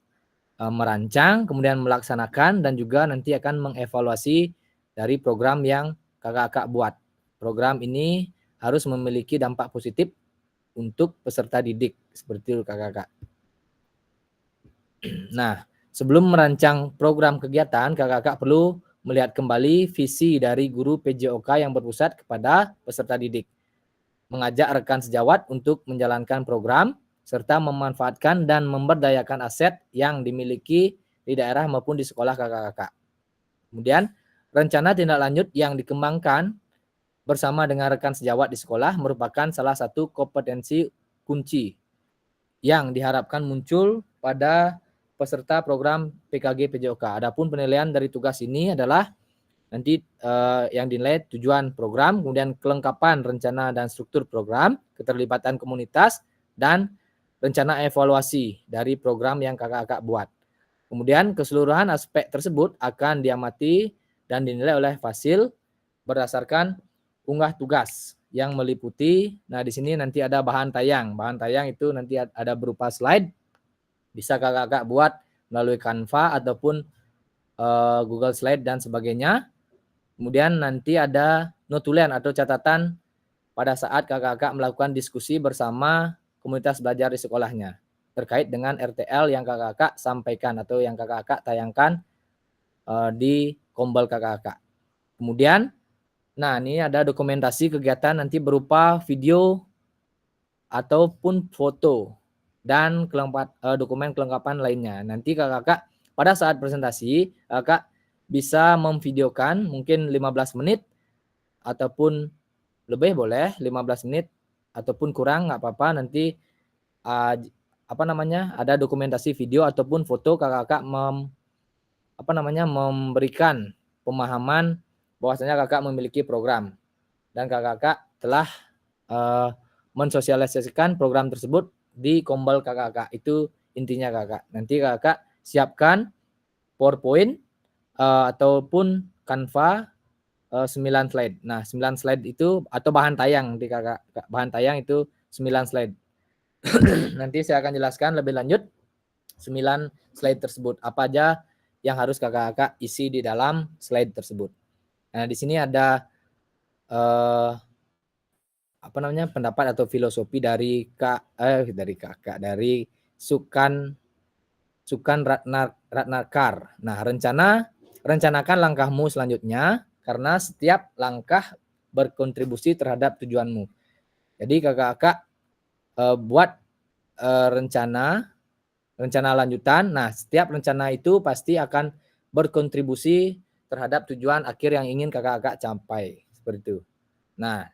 merancang, kemudian melaksanakan, dan juga nanti akan mengevaluasi dari program yang kakak buat. Program ini harus memiliki dampak positif untuk peserta didik, seperti itu kakak. Nah, sebelum merancang program kegiatan, kakak perlu melihat kembali visi dari guru PJOK yang berpusat kepada peserta didik, mengajak rekan sejawat untuk menjalankan program, serta memanfaatkan dan memberdayakan aset yang dimiliki di daerah maupun di sekolah kakak-kakak. Kemudian, rencana tindak lanjut yang dikembangkan bersama dengan rekan sejawat di sekolah merupakan salah satu kompetensi kunci yang diharapkan muncul pada peserta program PKG PJOK. Adapun penilaian dari tugas ini adalah nanti yang dinilai tujuan program, kemudian kelengkapan rencana dan struktur program, keterlibatan komunitas, dan rencana evaluasi dari program yang kakak-kakak buat. Kemudian keseluruhan aspek tersebut akan diamati dan dinilai oleh Fasil berdasarkan unggah tugas yang meliputi, nah di sini nanti ada bahan tayang. Bahan tayang itu nanti ada berupa slide, bisa kakak-kakak buat melalui Canva ataupun Google Slide dan sebagainya. Kemudian nanti ada notulen atau catatan pada saat kakak-kakak melakukan diskusi bersama komunitas belajar di sekolahnya terkait dengan RTL yang kakak-kakak sampaikan atau yang kakak-kakak tayangkan di kombel kakak-kakak. Kemudian, nah ini ada dokumentasi kegiatan nanti berupa video ataupun foto dan dokumen kelengkapan lainnya. Nanti kakak-kakak pada saat presentasi, kakak bisa memvideokan mungkin 15 menit ataupun lebih boleh 15 menit ataupun kurang nggak apa-apa, nanti ada dokumentasi video ataupun foto kakak-kakak memberikan pemahaman bahwasanya kakak memiliki program dan kakak-kakak telah mensosialisasikan program tersebut di kombel kakak-kakak. Itu intinya kakak. Nanti kakak siapkan PowerPoint ataupun Canva 9 slide. Nah, 9 slide itu atau bahan tayang di kakak. Bahan tayang itu 9 slide. Nanti saya akan jelaskan lebih lanjut 9 slide tersebut. Apa aja yang harus kakak-kakak isi di dalam slide tersebut. Nah, di sini ada pendapat atau filosofi dari Sukan Ratnakar. Nah, rencanakan langkahmu selanjutnya karena setiap langkah berkontribusi terhadap tujuanmu. Jadi kakak-kakak buat rencana lanjutan. Nah, setiap rencana itu pasti akan berkontribusi terhadap tujuan akhir yang ingin kakak-kakak capai, seperti itu. Nah,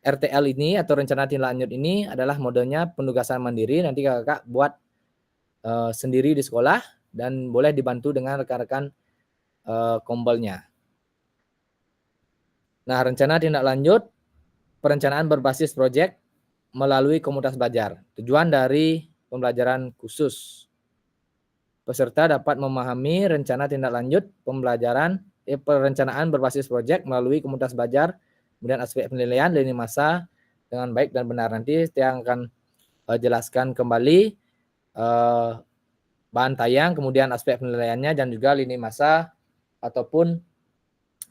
RTL ini atau rencana tindak lanjut ini adalah modenya penugasan mandiri. Nanti kakak buat sendiri di sekolah dan boleh dibantu dengan rekan-rekan kombelnya. Nah, rencana tindak lanjut perencanaan berbasis proyek melalui komunitas belajar. Tujuan dari pembelajaran khusus. Peserta dapat memahami rencana tindak lanjut perencanaan berbasis proyek melalui komunitas belajar, kemudian aspek penilaian lini masa dengan baik dan benar. Nanti saya akan jelaskan kembali bahan tayang, kemudian aspek penilaiannya dan juga lini masa ataupun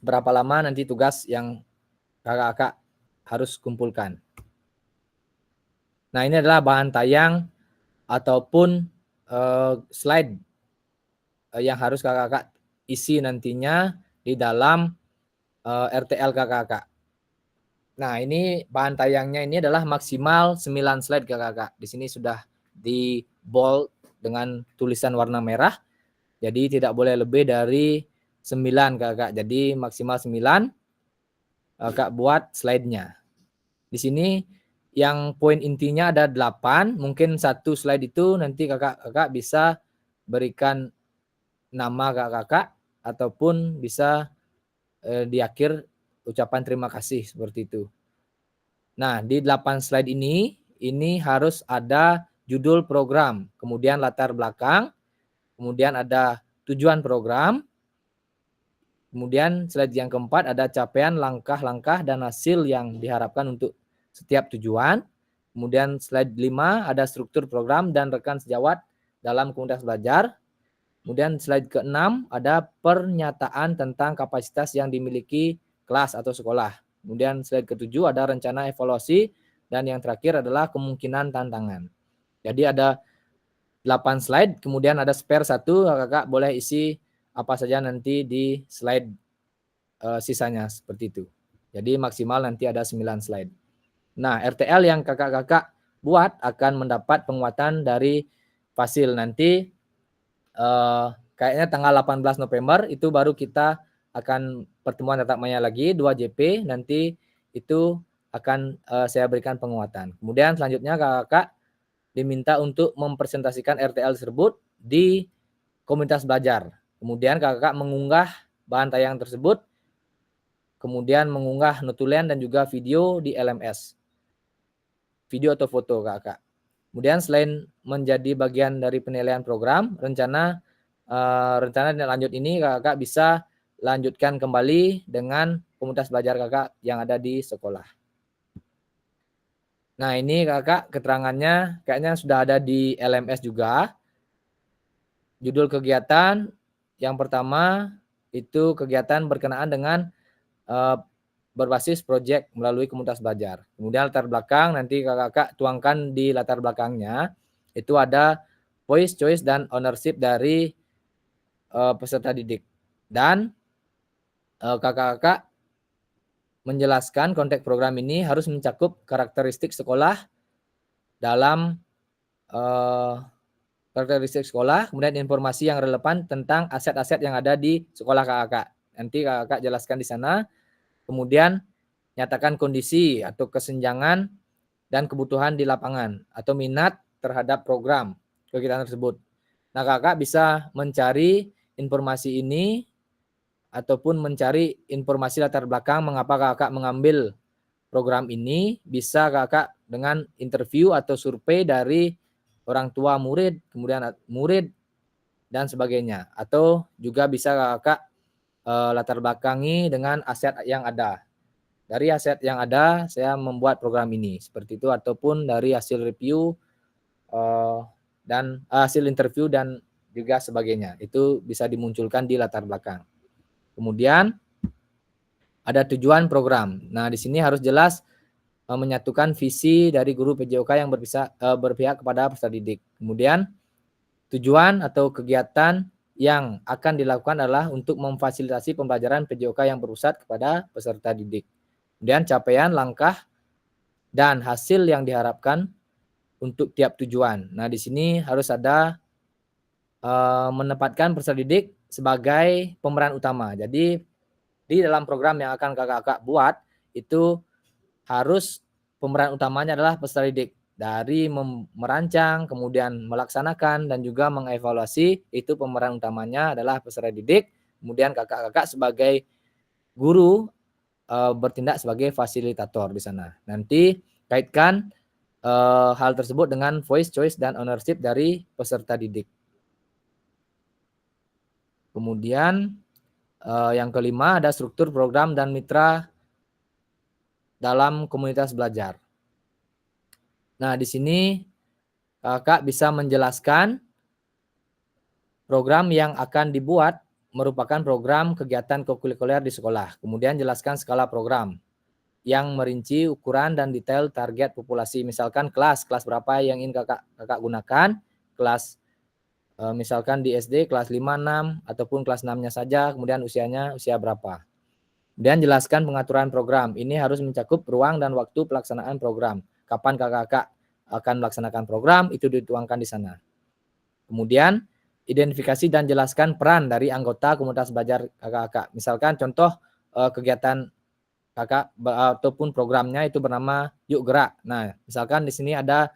berapa lama nanti tugas yang kakak-kakak harus kumpulkan. Nah, ini adalah bahan tayang ataupun slide yang harus kakak-kakak isi nantinya di dalam RTL kakak-kakak. Nah, ini bahan tayangnya ini adalah maksimal 9 slide kakak-kakak. Di sini sudah di bold dengan tulisan warna merah. Jadi tidak boleh lebih dari 9 kakak. Jadi maksimal 9 kakak buat slide-nya. Di sini yang poin intinya ada 8. Mungkin satu slide itu nanti kakak-kakak bisa berikan nama kakak-kakak ataupun bisa di akhir ucapan terima kasih seperti itu. Nah, di 8 slide ini harus ada judul program, kemudian latar belakang, kemudian ada tujuan program, kemudian slide yang keempat ada capaian, langkah-langkah, dan hasil yang diharapkan untuk setiap tujuan. Kemudian slide 5 ada struktur program dan rekan sejawat dalam komunitas belajar. Kemudian slide ke-6 ada pernyataan tentang kapasitas yang dimiliki kelas atau sekolah. Kemudian slide ke-7 ada rencana evaluasi dan yang terakhir adalah kemungkinan tantangan. Jadi ada 8 slide, kemudian ada spare 1, kakak boleh isi apa saja nanti di slide sisanya seperti itu. Jadi maksimal nanti ada 9 slide. Nah, RTL yang kakak-kakak buat akan mendapat penguatan dari Fasil nanti kayaknya tanggal 18 November itu baru kita akan pertemuan tatap muka lagi 2 JP, nanti itu akan saya berikan penguatan. Kemudian selanjutnya kakak diminta untuk mempresentasikan RTL tersebut di komunitas belajar. Kemudian kakak mengunggah bahan tayang tersebut, kemudian mengunggah notulen dan juga video di LMS. Video atau foto kakak. Kemudian selain menjadi bagian dari penilaian program, rencana tindak lanjut ini kakak bisa lanjutkan kembali dengan komunitas belajar kakak yang ada di sekolah. Nah, ini kakak keterangannya kayaknya sudah ada di LMS juga. Judul kegiatan yang pertama itu kegiatan berkenaan dengan berbasis proyek melalui komunitas belajar. Kemudian latar belakang nanti kakak-kakak tuangkan di latar belakangnya itu ada voice, choice, dan ownership dari peserta didik. Dan kakak-kakak menjelaskan konteks program ini harus mencakup karakteristik sekolah dalam karakteristik sekolah, kemudian informasi yang relevan tentang aset-aset yang ada di sekolah kakak-kakak. Nanti kakak jelaskan di sana. Kemudian nyatakan kondisi atau kesenjangan dan kebutuhan di lapangan atau minat terhadap program kegiatan tersebut. Nah, kakak bisa mencari informasi ini ataupun mencari informasi latar belakang mengapa kakak mengambil program ini, bisa kakak dengan interview atau survei dari orang tua murid, kemudian murid dan sebagainya. Atau juga bisa kakak latar belakangi dengan aset yang ada. Dari aset yang ada, saya membuat program ini seperti itu, ataupun dari hasil review dan hasil interview dan juga sebagainya. Itu bisa dimunculkan di latar belakang. Kemudian ada tujuan program. Nah, di sini harus jelas menyatukan visi dari guru PJOK yang berpihak kepada peserta didik. Kemudian tujuan atau kegiatan yang akan dilakukan adalah untuk memfasilitasi pembelajaran PJOK yang berpusat kepada peserta didik. Kemudian capaian, langkah, dan hasil yang diharapkan untuk tiap tujuan. Nah, di sini harus ada menempatkan peserta didik sebagai pemeran utama. Jadi di dalam program yang akan kakak-kakak buat itu harus pemeran utamanya adalah peserta didik. Dari merancang, kemudian melaksanakan, dan juga mengevaluasi, itu pemeran utamanya adalah peserta didik. Kemudian kakak-kakak sebagai guru bertindak sebagai fasilitator di sana. Nanti kaitkan hal tersebut dengan voice, choice, dan ownership dari peserta didik. Kemudian yang kelima ada struktur program dan mitra dalam komunitas belajar. Nah, di sini kakak bisa menjelaskan program yang akan dibuat merupakan program kegiatan kokurikuler di sekolah. Kemudian jelaskan skala program yang merinci ukuran dan detail target populasi. Misalkan kelas berapa yang ingin kakak gunakan, kelas misalkan di SD kelas 5, 6, ataupun kelas 6-nya saja, kemudian usianya usia berapa. Kemudian jelaskan pengaturan program. Ini harus mencakup ruang dan waktu pelaksanaan program. Kapan kakak akan melaksanakan program, itu dituangkan di sana. Kemudian identifikasi dan jelaskan peran dari anggota komunitas belajar kakak-kakak. Misalkan contoh kegiatan kakak ataupun programnya itu bernama Yuk Gerak. Nah, misalkan di sini ada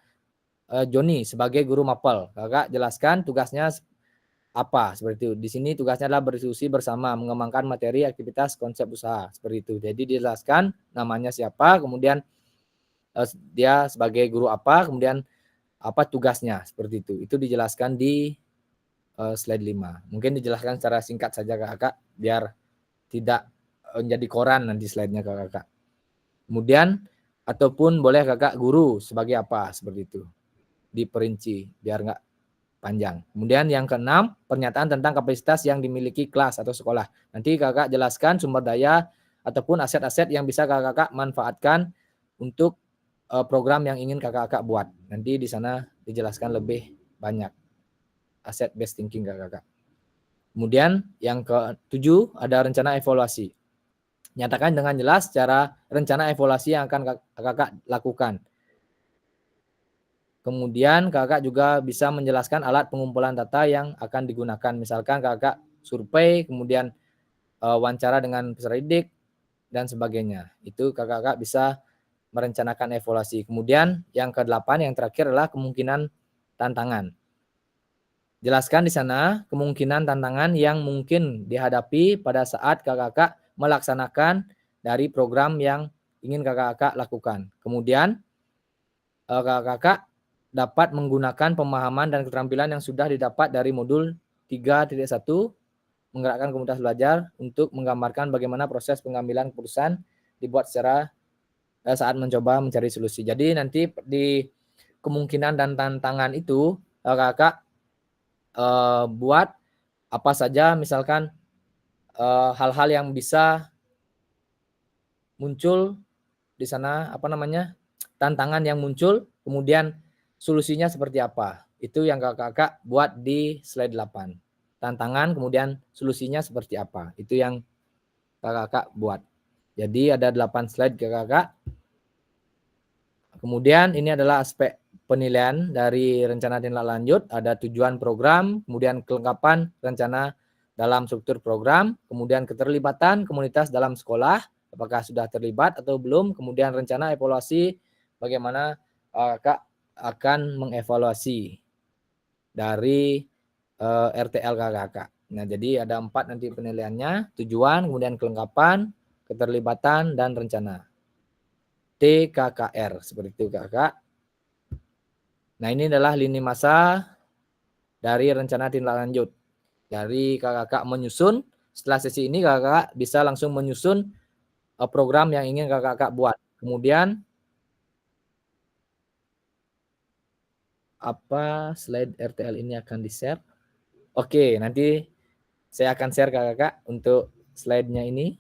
Joni sebagai guru mapel. Kakak jelaskan tugasnya apa seperti itu. Di sini tugasnya adalah berdiskusi bersama, mengembangkan materi, aktivitas, konsep usaha seperti itu. Jadi dijelaskan namanya siapa, kemudian dia sebagai guru apa, kemudian apa tugasnya seperti itu. Itu dijelaskan di slide 5. Mungkin dijelaskan secara singkat saja kakak biar tidak menjadi koran nanti slide-nya kakak. Kemudian ataupun boleh kakak guru sebagai apa seperti itu. Diperinci biar enggak panjang. Kemudian yang keenam, pernyataan tentang kapasitas yang dimiliki kelas atau sekolah. Nanti kakak jelaskan sumber daya ataupun aset-aset yang bisa kakak manfaatkan untuk program yang ingin kakak buat. Nanti di sana dijelaskan lebih banyak aset based thinking kakak. Kemudian yang ke-7 ada rencana evaluasi. Nyatakan dengan jelas cara rencana evaluasi yang akan kakak lakukan. Kemudian kakak juga bisa menjelaskan alat pengumpulan data yang akan digunakan. Misalkan kakak survei, kemudian wawancara dengan peserta didik, dan sebagainya. Itu kakak bisa merencanakan evaluasi. Kemudian yang ke-8 yang terakhir adalah kemungkinan tantangan. Jelaskan di sana kemungkinan tantangan yang mungkin dihadapi pada saat kakak melaksanakan dari program yang ingin kakak lakukan. Kemudian kakak dapat menggunakan pemahaman dan keterampilan yang sudah didapat dari modul 3.1 menggerakkan komunitas belajar untuk menggambarkan bagaimana proses pengambilan keputusan dibuat secara saat mencoba mencari solusi. Jadi nanti di kemungkinan dan tantangan itu kakak buat apa saja, misalkan hal-hal yang bisa muncul di sana, tantangan yang muncul, kemudian solusinya seperti apa. Itu yang kakak buat di slide 8. Tantangan, kemudian solusinya seperti apa. Itu yang kakak buat. Jadi ada 8 slide kakak. Kemudian ini adalah aspek penilaian dari rencana tindak lanjut. Ada tujuan program, kemudian kelengkapan rencana dalam struktur program, kemudian keterlibatan komunitas dalam sekolah, apakah sudah terlibat atau belum, kemudian rencana evaluasi, bagaimana kakak akan mengevaluasi dari RTL kakak. Nah, jadi ada 4 nanti penilaiannya, tujuan, kemudian kelengkapan, keterlibatan, dan rencana. TKKR, seperti itu kakak. Nah, ini adalah lini masa dari rencana tindak lanjut. Dari kakak menyusun, setelah sesi ini kakak bisa langsung menyusun program yang ingin kakak buat. Kemudian apa slide RTL ini akan di-share? Oke, nanti saya akan share kakak untuk slide-nya ini.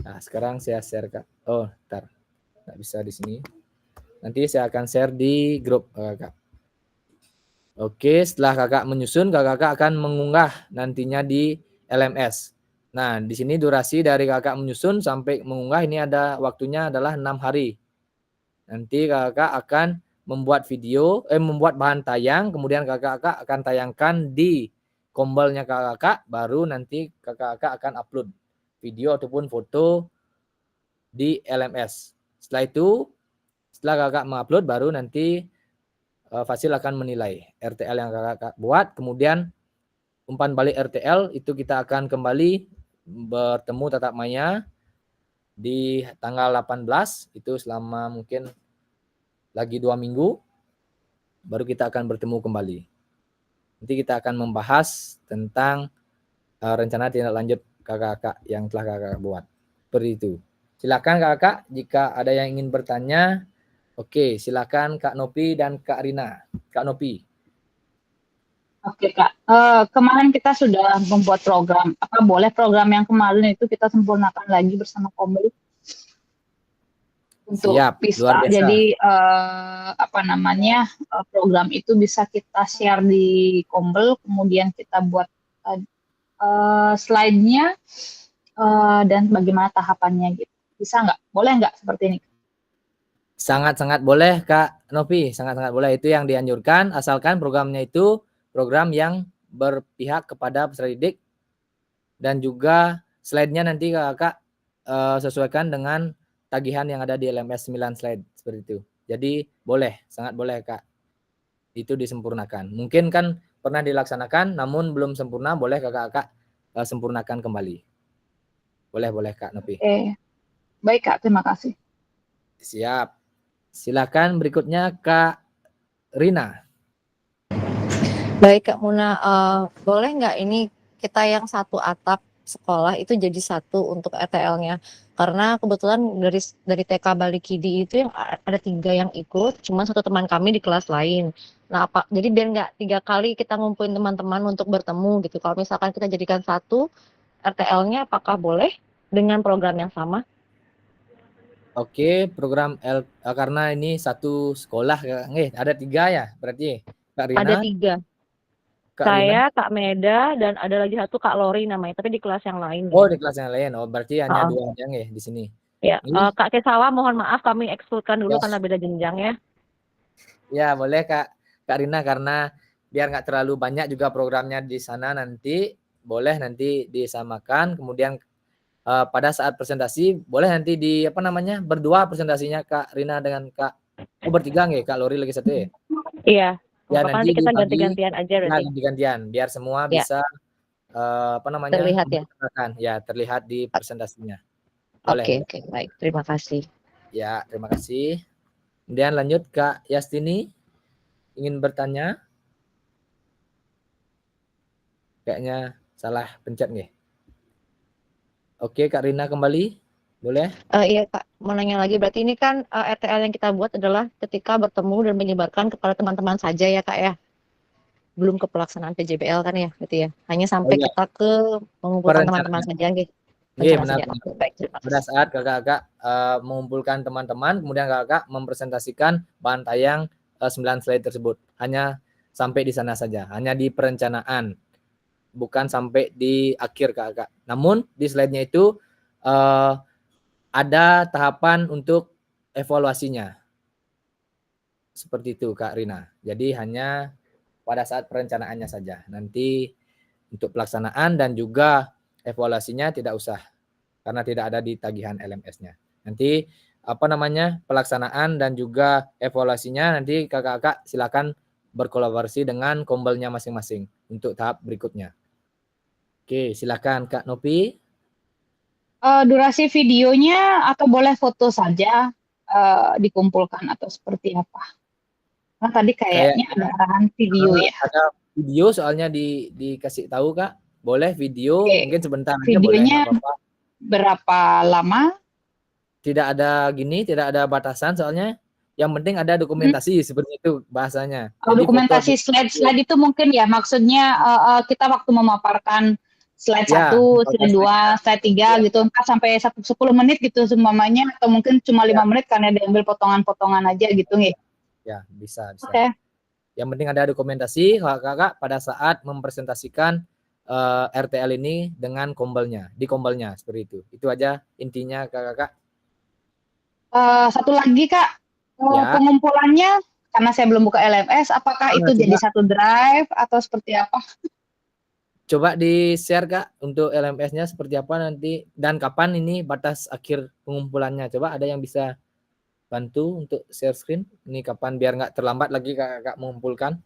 Nah, sekarang saya share kak. Oh, ntar. Nggak bisa di sini. Nanti saya akan share di grup kakak. Oke, setelah kakak menyusun, kakak akan mengunggah nantinya di LMS. Nah, di sini durasi dari kakak menyusun sampai mengunggah ini ada waktunya adalah 6 hari. Nanti kakak akan membuat membuat bahan tayang, kemudian kakak-kakak akan tayangkan di kombelnya kakak-kakak, baru nanti kakak-kakak akan upload video ataupun foto di LMS. Setelah itu, setelah kakak mengupload, baru nanti Fasil akan menilai RTL yang kakak buat, kemudian umpan balik RTL itu kita akan kembali bertemu tatap maya di tanggal 18, itu selama mungkin lagi 2 minggu, baru kita akan bertemu kembali. Nanti kita akan membahas tentang rencana tindak lanjut kakak-kakak yang telah kakak buat. Seperti itu. Silakan kakak, jika ada yang ingin bertanya. Oke, silakan Kak Nopi dan Kak Rina. Kak Nopi. Oke Kak, kemarin kita sudah membuat program. Apa boleh program yang kemarin itu kita sempurnakan lagi bersama Kombel? Untuk Siap, bisa, luar biasa. jadi program itu bisa kita share di Kombel, kemudian kita buat slide-nya dan bagaimana tahapannya gitu. Bisa nggak? Boleh nggak seperti ini? Sangat-sangat boleh Kak Nopi, sangat-sangat boleh. Itu yang dianjurkan, asalkan programnya itu program yang berpihak kepada peserta didik, dan juga slide-nya nanti kakak sesuaikan dengan tagihan yang ada di LMS 9 slide, seperti itu. Jadi boleh, sangat boleh Kak. Itu disempurnakan. Mungkin kan pernah dilaksanakan, namun belum sempurna, boleh kakak-kakak sempurnakan kembali. Boleh Kak Nopi. Oke, baik Kak, terima kasih. Siap. Silakan berikutnya Kak Rina. Baik Kak Muna, boleh nggak ini kita yang satu atap sekolah itu jadi satu untuk RTL-nya? Karena kebetulan dari TK Balikidi itu yang ada 3 yang ikut, cuma 1 teman kami di kelas lain. Nah, jadi biar nggak 3 kali kita ngumpulin teman-teman untuk bertemu gitu. Kalau misalkan kita jadikan satu RTL-nya, apakah boleh dengan program yang sama? Oke, program karena ini satu sekolah, ada 3 ya berarti Kak Rina? Ada 3. Kak Saya, Rina? Kak Meda, dan ada lagi 1 Kak Lori namanya, tapi di kelas yang lain. Oh, di kelas yang lain. Oh, berarti hanya 2 aja di sini. Ya, Kak Kesawa mohon maaf kami ekskludkan dulu karena beda jenjang ya. Ya, boleh Kak Rina, karena biar nggak terlalu banyak juga programnya di sana nanti, boleh nanti disamakan, kemudian pada saat presentasi boleh nanti berdua presentasinya Kak Rina dengan bertiga nggih, Kak Lori lagi 1 ya? Iya. Ya, nanti kita ganti-gantian aja berarti. Ganti-gantian biar semua bisa terlihat ya. Ya, terlihat di presentasinya. Boleh. Oke, baik. Terima kasih. Ya, terima kasih. Kemudian lanjut Kak Yastini, ingin bertanya? Kayaknya salah pencet nggih. Oke, Kak Rina kembali, boleh? Iya Kak, mau nanya lagi, berarti ini kan RTL yang kita buat adalah ketika bertemu dan menyebarkan kepada teman-teman saja ya Kak ya? Belum ke pelaksanaan PJBL kan ya, berarti ya? Hanya sampai kita ke mengumpulkan teman-teman saja gitu. Iya, benar. Pada saat kakak-kakak mengumpulkan teman-teman, kemudian kakak mempresentasikan bahan tayang 9 slide tersebut. Hanya sampai di sana saja, hanya di perencanaan. Bukan sampai di akhir kakak. Namun di slide-nya itu ada tahapan untuk evaluasinya. Seperti itu Kak Rina. Jadi hanya pada saat perencanaannya saja. Nanti untuk pelaksanaan dan juga evaluasinya tidak usah, karena tidak ada di tagihan LMS-nya. Nanti pelaksanaan dan juga evaluasinya nanti kakak-kakak silakan berkolaborasi dengan kombelnya masing-masing untuk tahap berikutnya. Oke, silakan Kak Nopi. Durasi videonya atau boleh foto saja dikumpulkan atau seperti apa? Nah, tadi kayaknya ada arahan video ya. Ada video soalnya dikasih tahu Kak. Boleh video, mungkin sebentar aja videonya boleh. Berapa lama? Tidak ada batasan soalnya. Yang penting ada dokumentasi, seperti itu bahasanya. Jadi dokumentasi slide itu mungkin ya, maksudnya kita waktu memaparkan slide 1, slide 2, slide 3 gitu, 4 sampai 10 menit gitu semuanya, atau mungkin cuma 5 menit karena diambil potongan-potongan aja gitu nggih. Ya, bisa. Oke. Yang penting ada dokumentasi kakak pada saat mempresentasikan RTL ini dengan kombelnya, di kombelnya seperti itu. Itu aja intinya kakak. Satu lagi Kak, pengumpulannya karena saya belum buka LMS, apakah itu jadi satu drive atau seperti apa? Coba di-share Kak untuk LMS-nya seperti apa nanti dan kapan ini batas akhir pengumpulannya. Coba ada yang bisa bantu untuk share screen. Ini kapan biar nggak terlambat lagi Kakak mengumpulkan.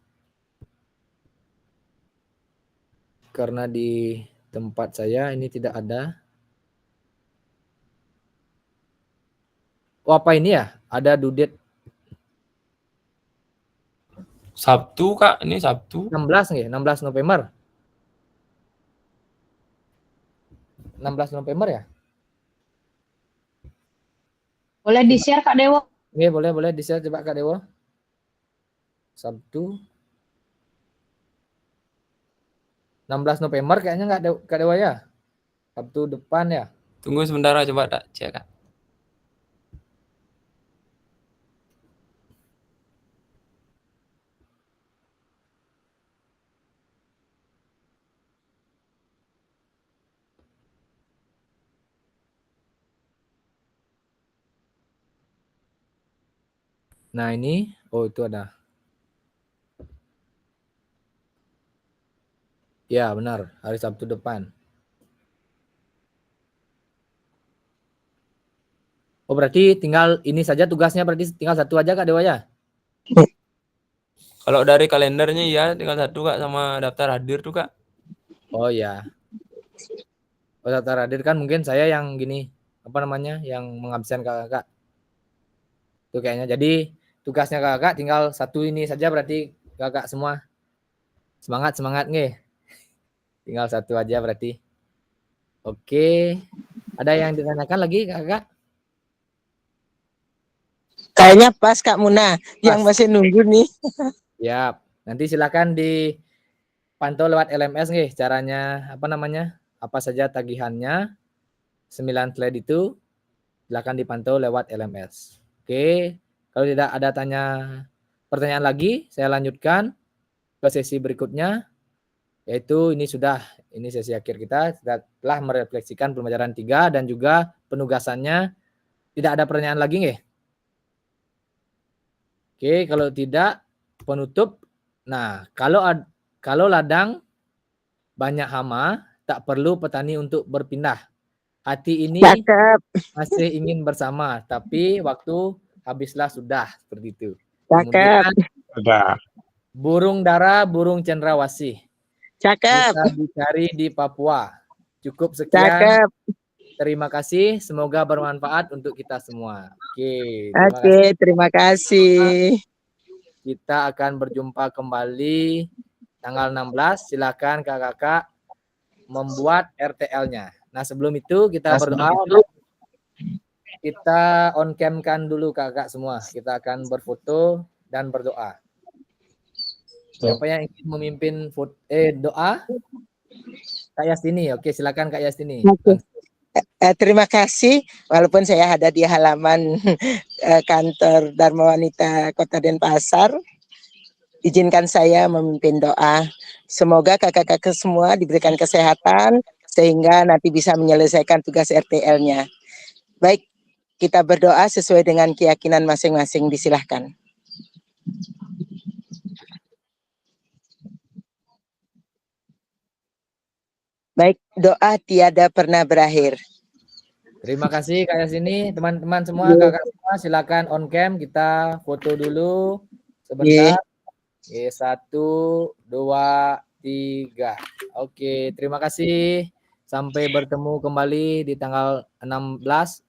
Karena di tempat saya ini tidak ada. Oh, apa ini ya? Ada due date Sabtu Kak, ini Sabtu. 16 nih, 16 November. 16 November ya? Boleh di-share Kak Dewo? Oke, boleh di-share coba Kak Dewo. Sabtu 16 November kayaknya nggak Kak Dewa ya? Sabtu depan ya? Tunggu sebentar coba tak cek Kak. Nah ini, oh itu ada. Ya benar, hari Sabtu depan. Oh berarti tinggal ini saja tugasnya, berarti tinggal satu aja Kak Dewa ya? Kalau dari kalendernya ya tinggal satu Kak, sama daftar hadir tuh Kak. Oh ya. Oh daftar hadir kan mungkin saya yang gini, apa namanya, yang mengabsen kakak. Itu kayaknya. Jadi tugasnya kakak tinggal satu ini saja, berarti kakak semua semangat nih. Tinggal satu aja berarti. Oke. Ada yang ditanyakan lagi kakak? Kayaknya pas Kak Muna yang masih nunggu nih. Siap. Nanti silakan dipantau lewat LMS nih caranya, apa namanya? Apa saja tagihannya. 9 slide itu silakan dipantau lewat LMS. Oke. Kalau tidak ada pertanyaan lagi, saya lanjutkan ke sesi berikutnya. Yaitu ini sesi akhir kita, telah merefleksikan pembelajaran 3 dan juga penugasannya. Tidak ada pertanyaan lagi nggih? Oke, kalau tidak penutup. Nah, kalau ladang banyak hama, tak perlu petani untuk berpindah. Hati ini masih ingin bersama, tapi waktu habislah sudah, seperti itu. Kemudian burung dara, burung cendrawasih. Kita dicari di Papua. Cukup sekian. Terima kasih. Semoga bermanfaat untuk kita semua. Oke, terima kasih. Kita akan berjumpa kembali tanggal 16. Silakan kakak-kakak membuat RTL-nya. Nah, sebelum itu kita berdoa. Kita on cam-kan dulu kakak semua. Kita akan berfoto dan berdoa. Siapa yang ingin memimpin doa? Kak Yastini. Oke, silakan Kak Yastini. Terima kasih. Walaupun saya ada di halaman kantor Dharma Wanita Kota Denpasar, izinkan saya memimpin doa. Semoga kakak-kakak semua diberikan kesehatan sehingga nanti bisa menyelesaikan tugas RTL-nya. Baik, kita berdoa sesuai dengan keyakinan masing-masing. Disilahkan. Baik, doa tiada pernah berakhir. Terima kasih Kak Yasini, teman-teman semua, kakak semua, silakan on cam, kita foto dulu sebentar. 1, 2, 3. Oke, terima kasih. Sampai bertemu kembali di tanggal 16